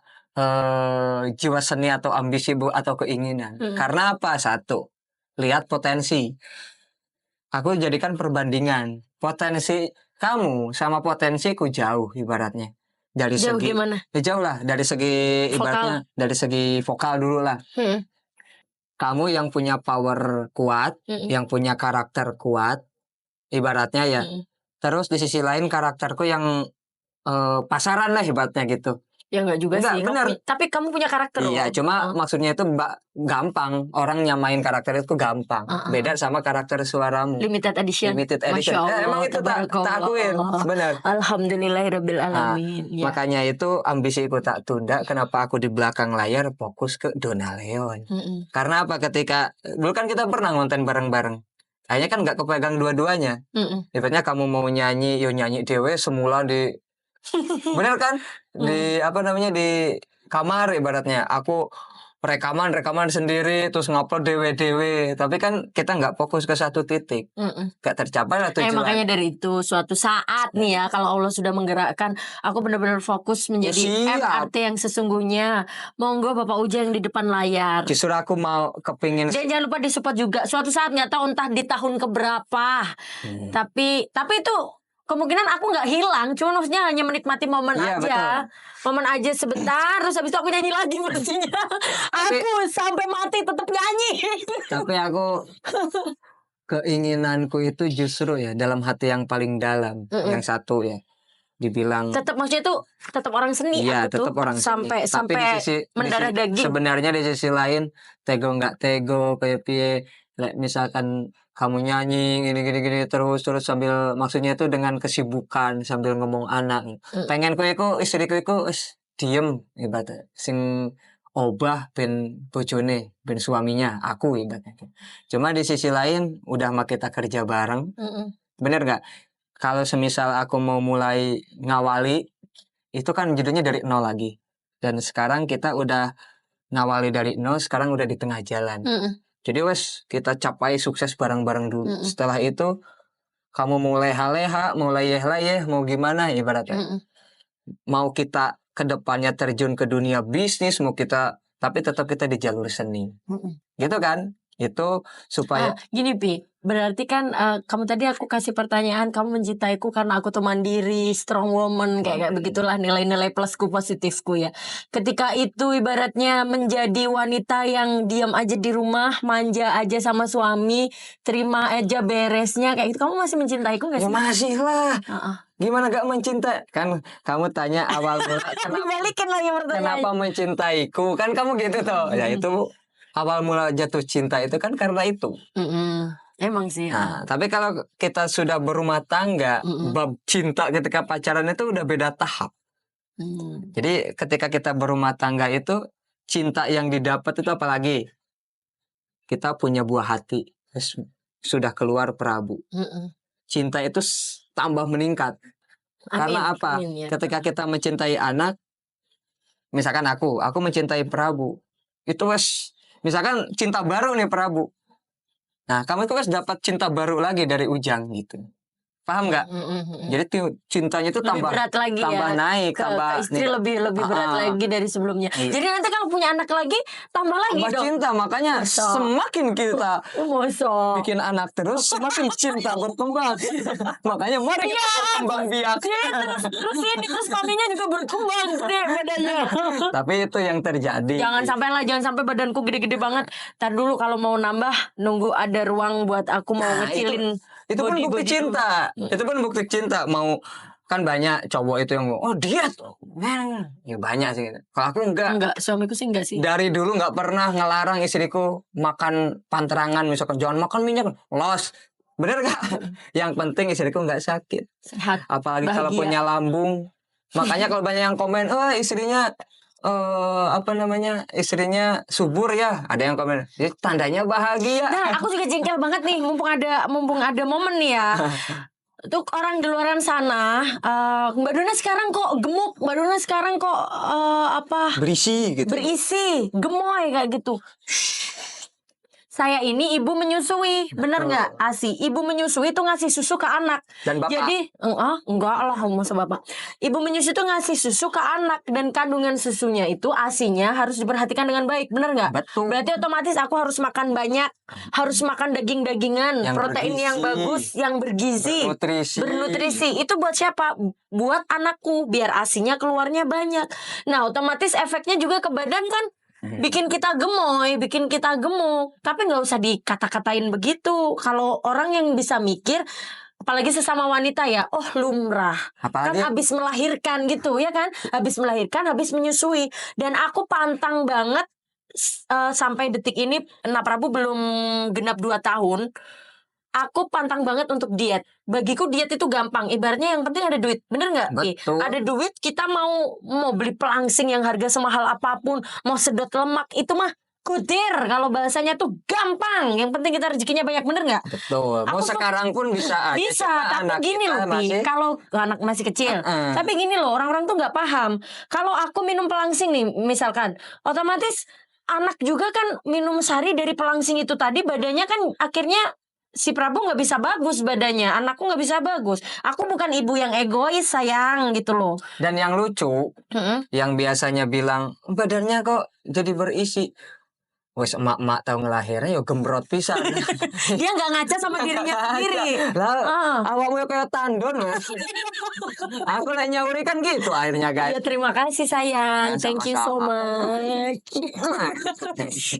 jiwa seni atau ambisi atau keinginan. Karena apa? Satu, lihat potensi. Aku jadikan perbandingan. Potensi kamu sama potensiku jauh ibaratnya. Dari jauh segi gimana? Jauh lah, dari segi ibaratnya dari segi vokal dulu lah. Kamu yang punya power kuat, yang punya karakter kuat, ibaratnya ya. Terus di sisi lain karakterku yang pasaran lah ibaratnya gitu. Ya enggak juga sih. Benar. Tapi kamu punya karakter. Iya, cuma maksudnya itu gampang. Orang nyamain karakter itu gampang. Beda sama karakter suaramu. Limited edition. Masya Allah, emang itu tak akuin. Benar. Alhamdulillahirabbil alamin. Ya. Makanya itu ambisiku tak tunda. Kenapa aku di belakang layar fokus ke Donna Leon? Karena apa? Ketika dulu kan kita pernah ngonten bareng-bareng. Kayaknya kan nggak kepegang dua-duanya. Ibaratnya kamu mau nyanyi, yo nyanyi dewe semula di bener kan? Di di kamar ibaratnya. Aku rekaman sendiri terus ngupload dewe. Tapi kan kita nggak fokus ke satu titik. Gak tercapai lah tujuan. Makanya dari itu suatu saat nih ya, kalau Allah sudah menggerakkan, aku benar-benar fokus menjadi MRT yang sesungguhnya. Monggo Bapak Uja yang di depan layar. Justru aku mau kepingin. Jangan lupa disupport juga. Suatu saat nggak tahu entah di tahun keberapa. Tapi itu kemungkinan aku nggak hilang, cuma maksudnya hanya menikmati momen aja, betul. Momen aja sebentar, terus habis itu aku nyanyi lagi pastinya. Aku sampai mati tetap nyanyi. Tapi aku keinginanku itu justru ya dalam hati yang paling dalam, yang satu ya, dibilang. Tetap maksudnya itu tetap orang seni. Iya, tetap orang sampai seni. Tapi di sisi, mendarah daging. Sebenarnya di sisi lain, tego nggak tego, kayak piye. Misalkan kamu nyanyi gini terus sambil maksudnya itu dengan kesibukan sambil ngomong anak. Pengenku iku istriku iku diem ibaratnya sing obah ben bojone ben suaminya aku ibaratnya. Cuma di sisi lain udah mah kita kerja bareng. Bener nggak? Kalau semisal aku mau mulai ngawali itu kan judulnya dari nol lagi. Dan sekarang kita udah ngawali dari nol, sekarang udah di tengah jalan. Jadi kita capai sukses bareng-bareng dulu. Setelah itu kamu mulai leha-leha, mulai yeh-yeh, mau gimana ibaratnya. Mau kita ke depannya terjun ke dunia bisnis, tapi tetap kita di jalur seni. Gitu kan? Itu supaya gini Pi, berarti kan kamu tadi aku kasih pertanyaan, kamu mencintaiku karena aku tuh mandiri, strong woman, kayak begitulah nilai-nilai plusku, positifku ya. Ketika itu ibaratnya menjadi wanita yang diam aja di rumah, manja aja sama suami, terima aja beresnya kayak gitu, kamu masih mencintaiku gak sih? Ya masih lah. Gimana gak mencintai? Kan kamu tanya awal mula kenapa mencintaiku? Kan kamu gitu toh. Ya itu awal mula jatuh cinta itu kan karena itu. Emang sih. Nah, tapi kalau kita sudah berumah tangga, bab cinta ketika pacaran itu udah beda tahap. Jadi ketika kita berumah tangga itu, cinta yang didapat itu apalagi? Kita punya buah hati, sudah keluar Prabu. Cinta itu tambah meningkat. Karena apa? Ya. Ketika kita mencintai anak, misalkan aku mencintai Prabu, itu misalkan cinta baru nih Prabu. Nah, kamu itu dapat cinta baru lagi dari Ujang gitu. Paham nggak? Jadi cintanya itu tambah berat lagi tambah ya. naik, ke istri lebih berat lagi dari sebelumnya. Jadi nanti kalau punya anak lagi tambah lagi dong. Cinta, makanya semakin kita bikin anak terus semakin cinta berkembang. Makanya mari kita berkembang biak. Terus suaminya juga berkembang badannya. Tapi itu yang terjadi. Jangan sampai badanku gede-gede banget. Ntar dulu kalau mau nambah nunggu ada ruang buat aku mau ngecilin. Itu pun bukti cinta. Itu pun bukti cinta. Mau kan banyak cowok itu yang oh diet, ya banyak sih gitu. Kalau aku enggak, suamiku sih enggak sih. dari dulu nggak pernah ngelarang istriku makan panterangan, misalkan jangan makan minyak, los, bener gak? Yang penting istriku nggak sakit, Sehat, apalagi kalau bahagia. punya lambung. Makanya kalau banyak yang komen, oh istrinya apa namanya, istrinya subur ya, ada yang komen, ya, tandanya bahagia. Nah, aku juga jengkel banget nih, mumpung ada momen nih ya. Untuk orang di luaran sana, Mbak Dona sekarang kok gemuk, Mbak Dona sekarang kok Berisi gitu. berisi, gemoy kayak gitu. Saya ini ibu menyusui, bener nggak? Asi, ibu menyusui itu ngasih susu ke anak. Dan bapak? Jadi, enggak lah, masa bapak. Ibu menyusui itu ngasih susu ke anak, dan kandungan susunya itu asinya harus diperhatikan dengan baik, bener nggak? Betul. Berarti otomatis aku harus makan banyak, harus makan daging-dagingan, Yang protein bergizi. yang bagus, yang bergizi, bernutrisi. Itu buat siapa? Buat anakku, biar asinya keluarnya banyak. Nah, otomatis efeknya juga ke badan kan. Bikin kita gemoy, bikin kita gemuk. Tapi nggak usah dikata-katain begitu. Kalau orang yang bisa mikir, apalagi sesama wanita ya, oh lumrah. Apalagi kan habis melahirkan gitu ya kan, habis melahirkan, habis menyusui. Dan aku pantang banget sampai detik ini, Nak Prabu belum genap 2 tahun. Aku pantang banget untuk diet. Bagiku diet itu gampang. Ibaratnya yang penting ada duit. Bener nggak? Betul. Ada duit, kita mau beli pelangsing yang harga semahal apapun, mau sedot lemak, itu mah kudir. Kalau bahasanya tuh gampang. Yang penting kita rezekinya banyak, bener nggak? betul. Mau sekarang pun bisa aja. Bisa, tapi anak gini kita loh, Pi. Kalau anak masih kecil. Tapi gini loh, orang-orang tuh nggak paham. Kalau aku minum pelangsing nih, misalkan, otomatis anak juga kan minum sari dari pelangsing itu tadi, badannya kan akhirnya si Prabu nggak bisa bagus badannya, anakku nggak bisa bagus. Aku bukan ibu yang egois sayang gitu loh. Dan yang lucu, yang biasanya bilang badannya kok jadi berisi, wes emak-emak tahu ngelahirnya ya gembrot pisan. Dia nggak ngaca sama dirinya sendiri. Lah, awakmu kayak tandon loh. Aku lah nyauri kan gitu akhirnya guys. Ya terima kasih sayang, thank you so much.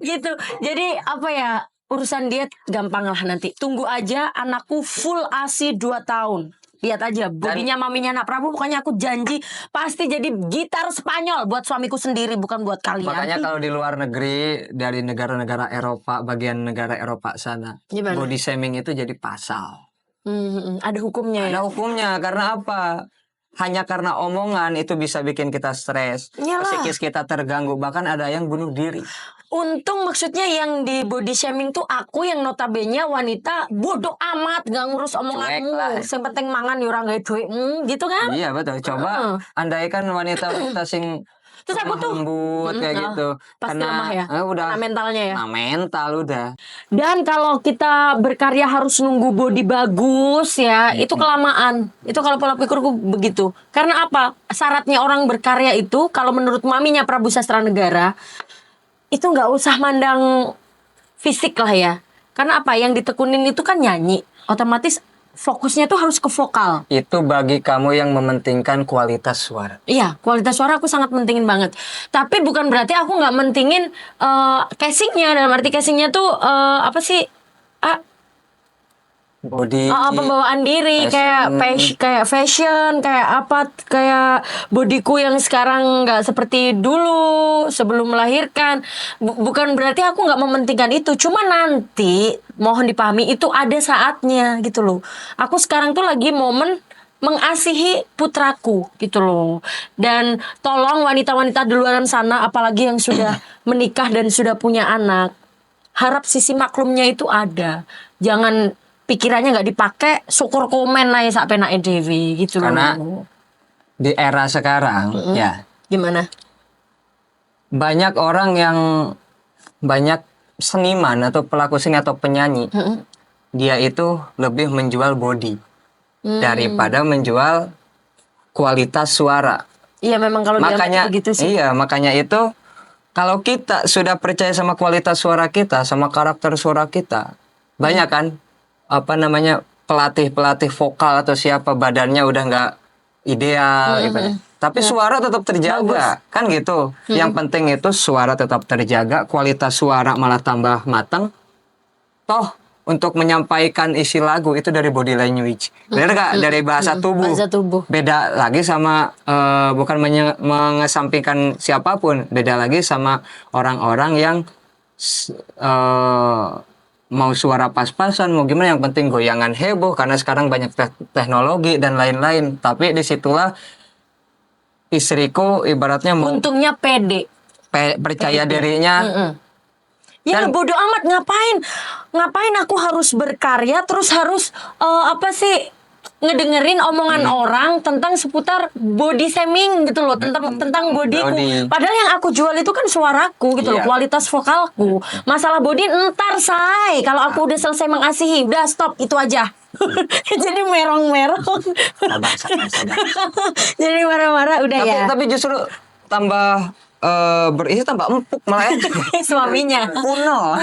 Gitu. Jadi apa ya? Urusan diet gampang lah nanti. Tunggu aja anakku full ASI 2 tahun. Lihat aja bodinya maminya Nak Prabu, pokoknya aku janji pasti jadi gitar Spanyol buat suamiku sendiri, bukan buat kalian. Makanya kalau di luar negeri, dari negara-negara Eropa, bagian negara Eropa sana, gimana? Body shaming itu jadi pasal. Ada hukumnya ya? Ada hukumnya, karena apa? Hanya karena omongan itu bisa bikin kita stres, psikis kita terganggu, bahkan ada yang bunuh diri. Untung maksudnya yang di body shaming tuh aku yang notabene wanita bodoh amat, gak ngurus omonganmu, yang penting mangan orang gak duitmu gitu kan. Iya betul. Coba andaikan wanita-wanita sing terus aku tuh lembut kayak gitu, pasti lemah ya, udah mentalnya ya, mental udah. Dan kalau kita berkarya harus nunggu body bagus ya, itu kelamaan. Itu kalau pola pikirku begitu. Karena apa? Syaratnya orang berkarya itu kalau menurut maminya Prabu Sastra Negara itu nggak usah mandang fisik lah ya. Karena apa? Yang ditekunin itu kan nyanyi. Otomatis fokusnya tuh harus ke vokal. Itu bagi kamu yang mementingkan kualitas suara. Iya, kualitas suara aku sangat mentingin banget. Tapi bukan berarti aku nggak mentingin casingnya. Dalam arti casingnya tuh apa sih? Body, pembawaan diri, fashion. kayak fashion, kayak apa, kayak bodiku yang sekarang nggak seperti dulu sebelum melahirkan. Bukan berarti aku nggak mementingkan itu, cuma nanti mohon dipahami itu ada saatnya gitu loh. Aku sekarang tuh lagi momen mengasihi putraku gitu loh. Dan tolong wanita-wanita di luar sana, apalagi yang sudah menikah dan sudah punya anak, harap sisi maklumnya itu ada. Jangan pikirannya nggak dipakai, syukur komen aja sak penake dewi gitu loh. Karena di era sekarang ya gimana? Banyak orang yang banyak seniman atau pelaku seni atau penyanyi, dia itu lebih menjual body daripada menjual kualitas suara. Iya memang kalau makanya begitu sih. Iya, makanya itu kalau kita sudah percaya sama kualitas suara kita, sama karakter suara kita, banyak kan pelatih vokal atau siapa badannya udah nggak ideal gitu. Tapi suara tetap terjaga. Bagus. Kan gitu. Yang penting itu suara tetap terjaga, kualitas suara malah tambah matang. Toh untuk menyampaikan isi lagu itu dari body language. Benar gak? Dari bahasa tubuh. Bahasa tubuh. Beda lagi sama bukan mengesampingkan siapapun, beda lagi sama orang-orang yang mau suara pas-pasan, mau gimana, yang penting goyangan heboh karena sekarang banyak teknologi dan lain-lain. Tapi disitulah istriku ibaratnya untungnya pede. Percaya dirinya. Ya bodo amat, ngapain aku harus berkarya terus harus apa sih ngedengerin omongan orang tentang seputar body shaming gitu loh, tentang bodyku. Padahal yang aku jual itu kan suaraku gitu loh, kualitas vokalku. Masalah body ntar say, kalau aku udah selesai mengasihi, udah stop itu aja. Jadi merong-merong. Sabar. Jadi marah-marah udah ya. Tapi justru tambah berisi tambah empuk malah suaminya kuno.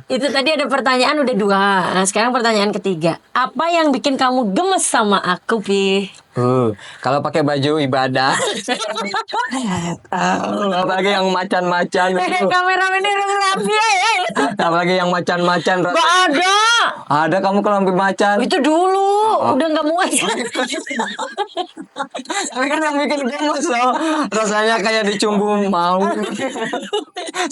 Itu tadi ada pertanyaan udah 2. Nah sekarang pertanyaan ketiga, apa yang bikin kamu gemes sama aku, Pi? Kalau pakai baju ibadah. Apalagi yang macan-macan itu. Kameramen ini rapi ya. Apalagi yang macan-macan. Gak ada. Ada kamu kalau ambil macan. Itu dulu udah nggak muat. Tapi kan yang bikin gemes loh. Rasanya kayak dicumbu mau.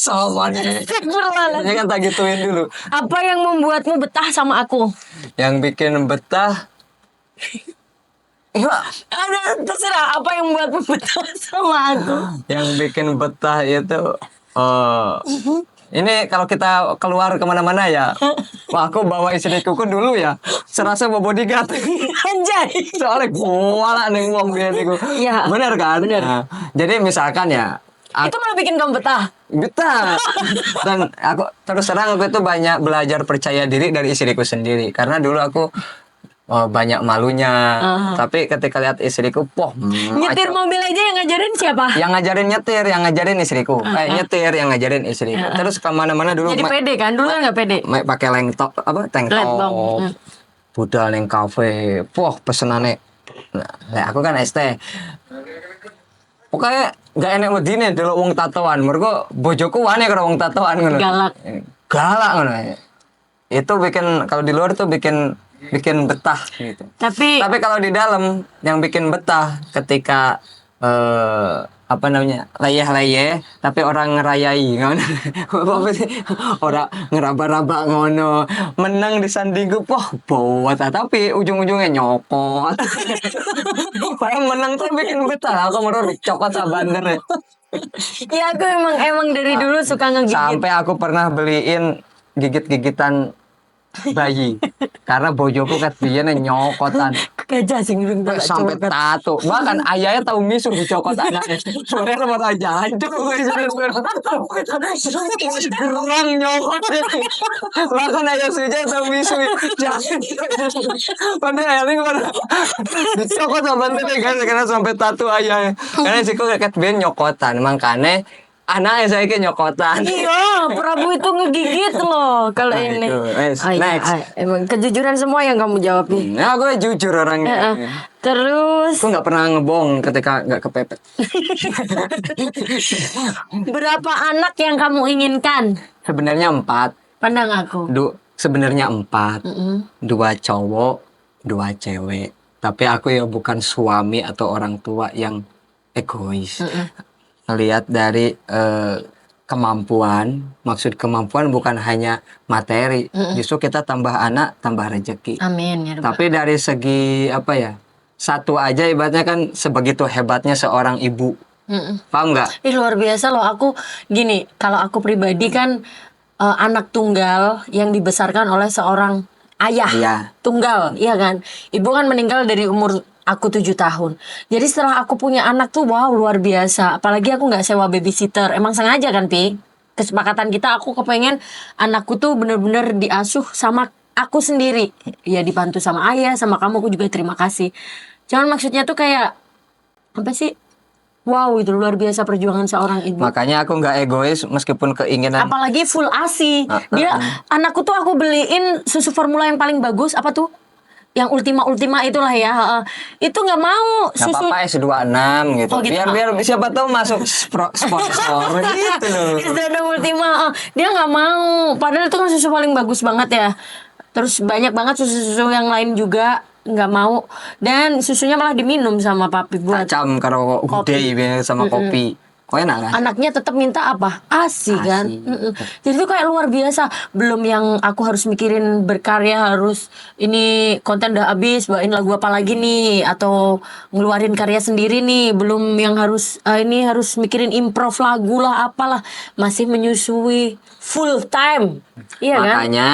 Sama nih. Ini kan tak gituin dulu. Apa yang membuatmu betah sama aku? Yang bikin betah. Ada terserah apa yang membuatmu betah sama aku. Yang bikin betah itu ini kalau kita keluar kemana-mana ya, aku bawa istriku dulu ya, serasa bawa bodyguard. Anjay. Soalnya kuala nih ngomong istriku. Ya. Bener kan? Bener. Nah, jadi misalkan ya, itu malah bikin kamu betah. Betah. Dan aku terus terang aku itu banyak belajar percaya diri dari istriku sendiri, karena dulu aku banyak malunya. Tapi ketika lihat istriku, nyetir mobil aja yang ngajarin siapa? Yang ngajarin istriku. Nyetir yang ngajarin istriku. Terus kemana-mana dulu. Jadi pede kan? Dulu kan nggak pede. Pakai tank top. Budal neng kafe. Pesenane. Nah, aku kan ST. Pokoknya gak enak wedine dulu wong tatoan. Mergo bojoku wane karo wong tatoan ngono. Galak ngono. Itu bikin, kalau di luar tuh bikin betah gitu. Tapi kalau di dalam yang bikin betah ketika layeh tapi orang ngerayai ngono. Orang ngeraba-raba ngono. Menang disandingku bawat tapi ujung-ujungnya nyokot. Padahal menang tuh bikin betah. Aku meror dicokot sama bander. Ya aku emang dari dulu suka ngegigit. Sampai aku pernah beliin gigit-gigitan bayi karena bojoku kat biyen nyokotan gajah sing sampai tato, bahkan ayahnya tahu misu dicokot anaknya sore sama aja aduh gerang nyokot bahkan ayah suja tahu misu pada ayahnya dicokot sama bantunya karena sampai tato ayahnya karena siku kat biyen nyokotan makanya anaknya saya kayak nyokotan. Iya, Prabu itu ngegigit loh kalau ini. Next. Emang kejujuran semua yang kamu jawab nih. Nah, aku jujur orangnya. Terus. Aku nggak pernah ngebohong ketika nggak kepepet. Berapa anak yang kamu inginkan? Sebenarnya 4. Pandang aku. Sebenarnya 4. 2 cowok, 2 cewek. Tapi aku ya bukan suami atau orang tua yang egois. Lihat dari kemampuan, maksud kemampuan bukan hanya materi, justru kita tambah anak, tambah rezeki. Amin ya Rabbal. Tapi dari segi satu aja ibaratnya kan sebegitu hebatnya seorang ibu. Paham nggak? Luar biasa loh. Aku gini, kalau aku pribadi kan anak tunggal yang dibesarkan oleh seorang ayah tunggal, iya kan? Ibu kan meninggal dari umur aku 7 tahun. Jadi setelah aku punya anak tuh wow luar biasa. Apalagi aku nggak sewa babysitter. Emang sengaja kan Pi? Kesepakatan kita aku kepengen anakku tuh bener-bener diasuh sama aku sendiri. Ya dibantu sama ayah, sama kamu, aku juga terima kasih. Cuman maksudnya tuh kayak apa sih? Wow itu luar biasa perjuangan seorang ibu. Makanya aku nggak egois meskipun keinginan. Apalagi full ASI. Dia anakku tuh aku beliin susu formula yang paling bagus apa tuh? yang ultima itulah ya. Itu nggak mau Gak susu. apa-apa S26 gitu. Oh, gitu. Biar siapa tahu masuk sponsor gitu loh. Ada ultima. Dia nggak mau. Padahal itu kan susu paling bagus banget ya. Terus banyak banget susu-susu yang lain juga nggak mau. Dan susunya malah diminum sama papi buat Kacam kalau kopi. udah sama kopi. Kok enak kan? Anaknya tetap minta apa? ASI kan. Jadi itu kayak luar biasa. Belum yang aku harus mikirin berkarya, harus ini konten udah habis, bawain lagu apa lagi nih, atau ngeluarin karya sendiri nih. Belum yang harus ini harus mikirin improv lagu lah, apalah. Masih menyusui full time. Iya kan? Makanya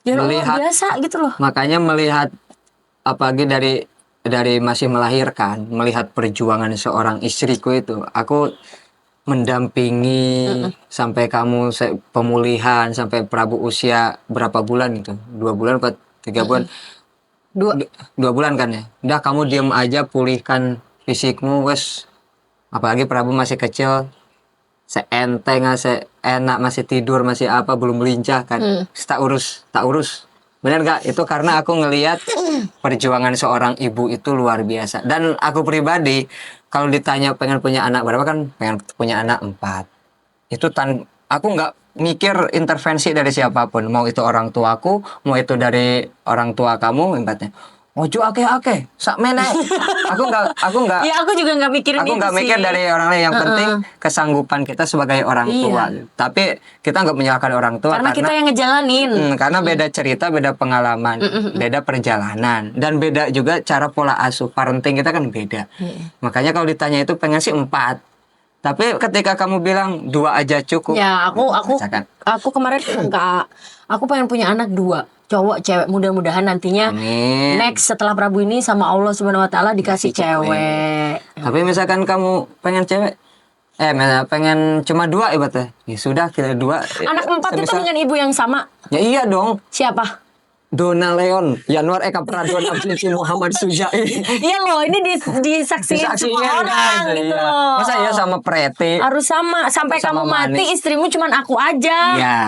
Ya luar melihat- biasa gitu loh. Makanya melihat apalagi dari masih melahirkan, melihat perjuangan seorang istriku itu, aku mendampingi sampai kamu pemulihan, sampai Prabu usia berapa bulan itu? 2 bulan atau 3 bulan? 2 bulan kan ya? Udah kamu diem aja, pulihkan fisikmu wes. Apalagi Prabu masih kecil, seenteng, seenak, masih tidur, masih apa, belum lincah kan. Tak urus. Benar gak? Itu karena aku ngelihat perjuangan seorang ibu itu luar biasa. Dan aku pribadi, kalau ditanya pengen punya anak berapa, kan pengen punya anak 4. Itu aku nggak mikir intervensi dari siapapun. Mau itu orang tuaku, mau itu dari orang tua kamu, ibaratnya. Ojo ake sak meneh. Aku nggak Ya aku juga nggak mikirin Aku itu nggak sih. mikir dari orang lain, yang penting kesanggupan kita sebagai orang tua. Tapi kita nggak menyalahkan orang tua Karena kita yang ngejalanin. karena beda cerita, beda pengalaman, beda perjalanan, dan beda juga cara pola asuh parenting kita kan beda. Makanya kalau ditanya itu pengen sih 4. Tapi ketika kamu bilang 2 aja cukup. Ya Misalkan. aku kemarin enggak. Aku pengen punya anak 2, cowok cewek. Mudah-mudahan nantinya Amin. next setelah Prabu ini sama Allah Subhanahu Wa Taala dikasih cewek. Tapi misalkan kamu pengen cewek, misalnya pengen cuma 2 ibaratnya, ya sudah kita 2. Anak 4 itu dengan ibu yang sama. Ya iya dong. Siapa? Dona Leon, Yanuar Eka Pradon, Abdul Muhammad Sujai. Iya loh, ini disaksikan semua orang gitu loh. Masa ya sama Preti? Harus sama sampai Sama kamu mati manis. istrimu cuman aku aja. Ya,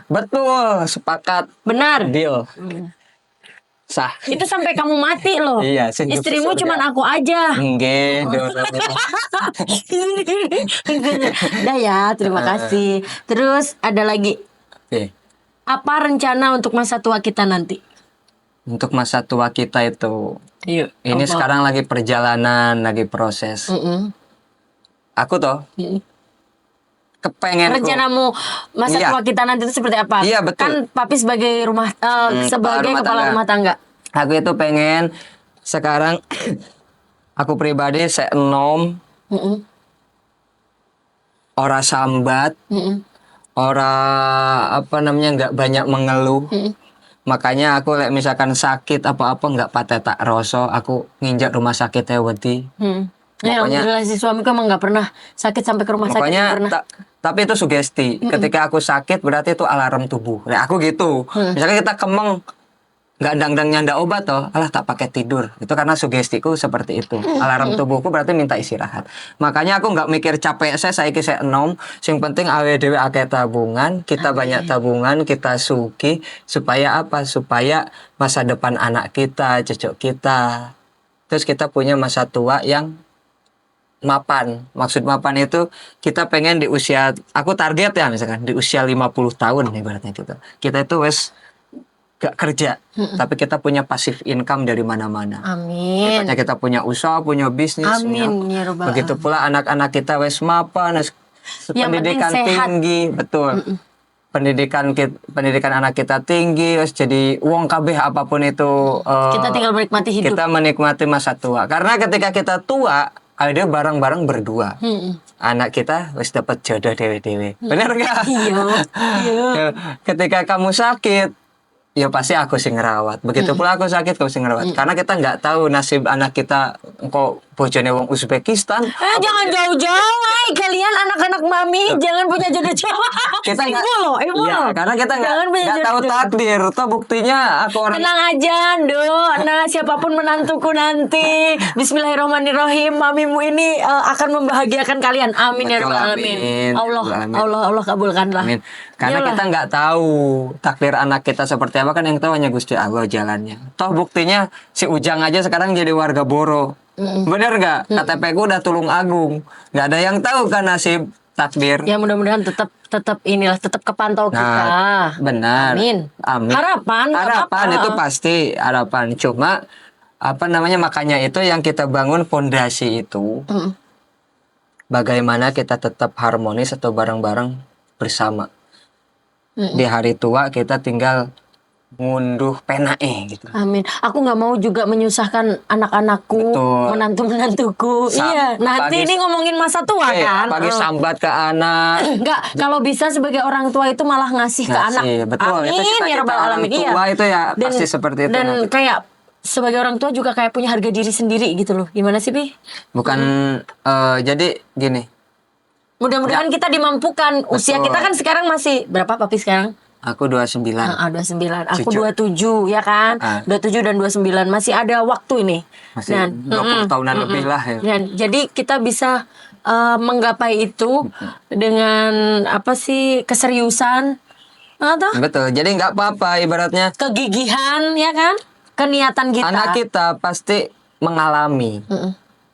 betul, sepakat, Benar. deal, sah. Itu sampai kamu mati loh. Iya, senyum Istrimu surga. cuman aku aja. Nggih, Dona. Udah ya, terima kasih. Terus ada lagi. Oke. Apa rencana untuk masa tua kita nanti? Untuk masa tua kita itu, Iya. ini sekarang lagi perjalanan, lagi proses. Aku toh kepengen Rencanamu masa Iya. tua kita nanti itu seperti apa? Iya, betul. Kan papi sebagai sebagai rumah kepala tangga. rumah tangga. Aku itu pengen sekarang aku pribadi seenom, Mm-mm. ora sambat, Mm-mm. ora nggak banyak mengeluh. Makanya aku misalkan sakit apa-apa nggak patah tak rasa, aku nginjak rumah sakit wedi. Ya, Pokoknya- alhamdulillah si suamiku emang nggak pernah sakit sampai ke rumah sakit. Pokoknya nggak pernah. tapi itu sugesti. Ketika aku sakit berarti itu alarm tubuh. Nah, aku gitu. Misalkan kita kemeng nggak dang-dang nyanda obat toh, alah tak pakai tidur. Itu karena sugestiku seperti itu. Alarm tubuhku berarti minta istirahat. Makanya aku nggak mikir capek saya enom. Sing penting awe dhewe akeh tabungan, kita banyak tabungan, kita sugih supaya apa? Supaya masa depan anak kita, cucu kita. Terus kita punya masa tua yang mapan. Maksud mapan itu kita pengen di usia, aku target ya misalkan di usia 50 tahun ibaratnya gitu. Kita itu wes gak kerja, tapi kita punya passive income dari mana-mana. Amin. Ibaratnya kita punya usaha, punya bisnis. Amin, ya Rabbal Begitu pula anak-anak kita wes mapan, Yang pendidikan penting sehat. tinggi, betul. Pendidikan anak kita tinggi, wes jadi uang kabeh apapun itu. Kita tinggal menikmati hidup. Kita menikmati masa tua. Karena ketika kita tua, ada barang-barang berdua. Anak kita wis dapat jodoh dewe-dewe. Bener gak? Iya. Ya, ketika kamu sakit, ya pasti aku sih ngerawat. Begitu pula aku sakit, kamu sih ngerawat. Karena kita nggak tahu nasib anak kita kok bojone wong Uzbekistan. Jangan jauh-jauh, kalian anak-anak mami jangan punya jodoh cowok. Kita nggak, ibu ya, loh. karena kita Jangan punya nggak tahu jodoh. takdir. Toh buktinya aku orang. Tenang aja, Dok. Nah, siapapun menantuku nanti, Bismillahirrahmanirrahim, mamimu ini akan membahagiakan kalian. Amin ya Betul, rabbal alamin. amin. Allah kabulkanlah. Amin. Karena Iyalah. kita nggak tahu takdir anak kita seperti apa, kan yang tahu hanya Gusti Allah jalannya. Toh buktinya si Ujang aja sekarang jadi warga Boro. Bener nggak? KTP ku udah Tulung Agung. Nggak ada yang tahu kan nasib takdir. Ya mudah-mudahan tetap kepantau kita. Nah, benar. Amin. Amin. Harapan itu pasti harapan. Cuma apa namanya, makanya itu yang kita bangun fondasi itu. Bagaimana kita tetap harmonis atau bareng-bareng bersama. Di hari tua kita tinggal ngunduh pena gitu. Amin. Aku nggak mau juga menyusahkan anak-anakku, Betul. menantu-menantuku. Iya. Nanti ini ngomongin masa tua kan. Pagi sambat ke anak. Enggak, kalau bisa sebagai orang tua itu malah ngasih ke anak. Betul. Amin Itu cita-cita ya rabbal orang alamin. tua itu ya pasti seperti itu. Dan nanti. kayak sebagai orang tua juga kayak punya harga diri sendiri gitu loh. Gimana sih, Pi? Bukan jadi gini. Mudah-mudahan kita dimampukan. Usia Betul. kita kan sekarang masih berapa, Papi sekarang? Aku 29. 29. Aku Cucu. 27 ya kan? 27 dan 29 masih ada waktu ini. Masih 20 tahunan lebih lah ya. Dan jadi kita bisa menggapai itu dengan apa sih, keseriusan atau Betul. Jadi nggak apa-apa ibaratnya. kegigihan ya kan? Keniatan kita. Anak kita pasti mengalami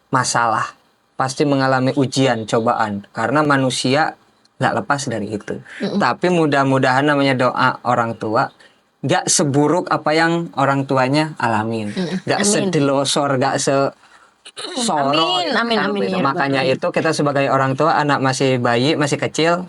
masalah, pasti mengalami ujian, cobaan, karena manusia nggak lepas dari itu. Tapi mudah-mudahan namanya doa orang tua nggak seburuk apa yang orang tuanya alamin, nggak sedelosor, nggak sorot. Amin, ya Makanya itu kita sebagai orang tua, anak masih bayi, masih kecil,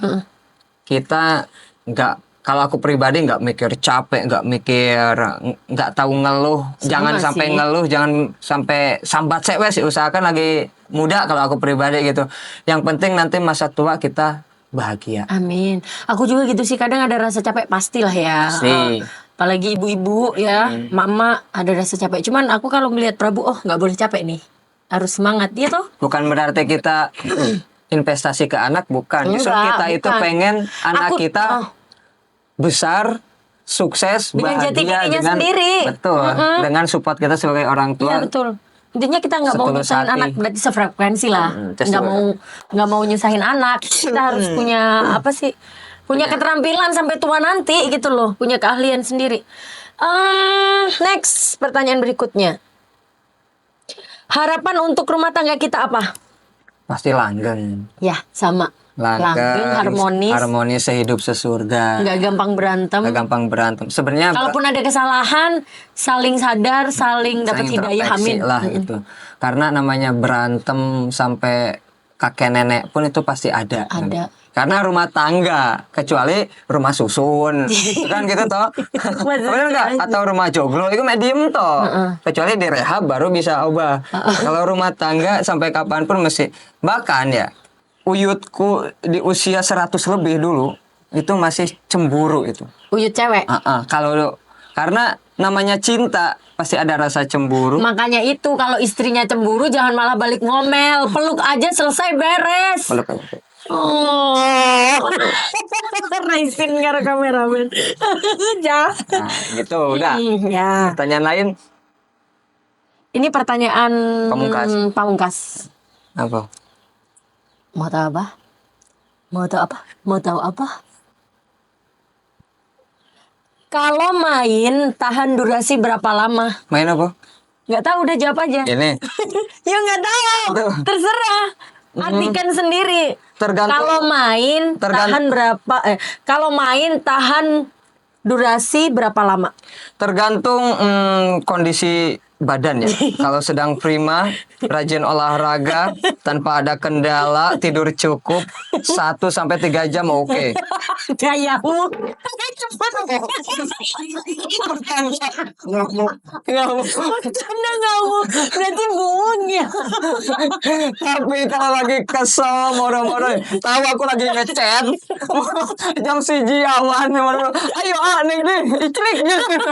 kita nggak. Kalau aku pribadi nggak mikir capek, nggak tahu ngeluh. Jangan sampai ngeluh, jangan sampai sambat sewes. Usahakan lagi muda kalau aku pribadi gitu. Yang penting nanti masa tua kita bahagia. Amin. Aku juga gitu sih, kadang ada rasa capek pastilah ya. Pasti. Apalagi ibu-ibu ya, mama ada rasa capek. Cuman aku kalau melihat Prabu, nggak boleh capek nih. Harus semangat dia tuh. Bukan berarti kita investasi ke anak, bukan. Justru Enggak, kita itu bukan. pengen anak Aku- kita besar, sukses, Dengan jati bahagia dirinya sendiri. Betul. Dengan support kita sebagai orang tua. Iya betul. Intinya kita nggak mau Setulus nyusahin hati. anak, berarti sefrekuensi lah. Nggak mau nyusahin anak. Kita harus punya apa sih? Punya keterampilan sampai tua nanti gitu loh. Punya keahlian sendiri. Next pertanyaan berikutnya. Harapan untuk rumah tangga kita apa? Pasti langgeng. Ya sama. Langgeng, harmonis, sehidup sesurga. nggak gampang berantem. Nggak gampang berantem. Sebenarnya Kalaupun ada kesalahan, saling sadar, saling dapat saling hidayah. introspeksi Amin. lah itu. Karena namanya berantem sampai kakek nenek pun itu pasti ada. Ada. Karena rumah tangga, kecuali rumah susun, kan gitu toh. Bener nggak? Atau rumah joglo itu medium toh. Kecuali direhab baru bisa ubah. Kalau rumah tangga sampai kapanpun mesti. Bahkan ya, uyutku di usia 100 lebih dulu itu masih cemburu itu. Uyut cewek. Kalau karena namanya cinta pasti ada rasa cemburu. Makanya itu kalau istrinya cemburu jangan malah balik ngomel, peluk aja selesai beres. Peluk. Oh, Raisin karo kameramen. Ya. Nah, gitu udah. Ya. Pertanyaan lain Ini pertanyaan pamungkas. apa? Mau tahu apa? Mau tahu apa? Mau tahu apa? Kalau main tahan durasi berapa lama? Main apa? Nggak tahu, udah jawab aja. Ini Ya nggak tahu. Terserah. Artikan sendiri. Tergantung- Kalau main tahan berapa? Kalau main tahan durasi berapa lama? tergantung kondisi badan ya. Kalau sedang prima, rajin olahraga, tanpa ada kendala, tidur cukup 1 sampai 3 jam oke. Gayamu. Bercanda ngamuk. Berarti bohong ya. Tapi kalau lagi kesel, moro-moro, tahu aku lagi ngechat, jam 1 awan, moro-moro, ayo nih, iclik gitu.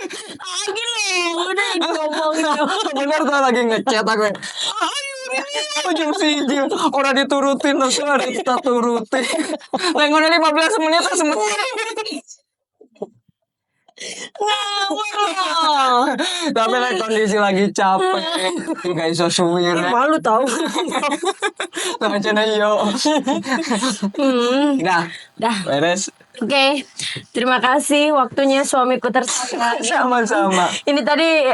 Lagi loh, udah ngomong dong. Bener tuh lagi ngechat aku. Ayo jam siji orang diturutin terus ada kita turutin. Lengon 15 menit semua. Tapi lah kondisi lagi capek, nggak iso suwir. Malu tau. Macam yo. Dah, beres. Oke, terima kasih waktunya suamiku tercinta. Sama-sama. Ini tadi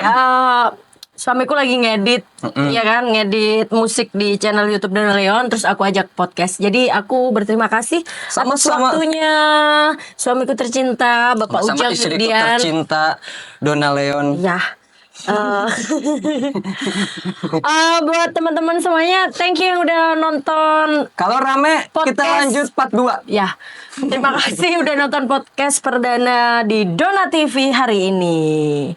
suamiku lagi ngedit, ya kan, ngedit musik di channel YouTube Dona Leon, terus aku ajak podcast. Jadi aku berterima kasih atas waktunya suamiku tercinta, Bapak Ujang Dian. Tercinta Dona Leon. Ya. Buat teman-teman semuanya, thank you yang udah nonton. Kalau rame podcast. Kita lanjut part 2. Ya. Terima kasih udah nonton podcast perdana di Dona TV hari ini.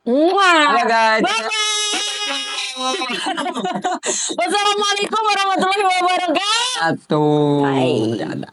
Halo guys. Wassalamualaikum warahmatullahi wabarakatuh. Bye.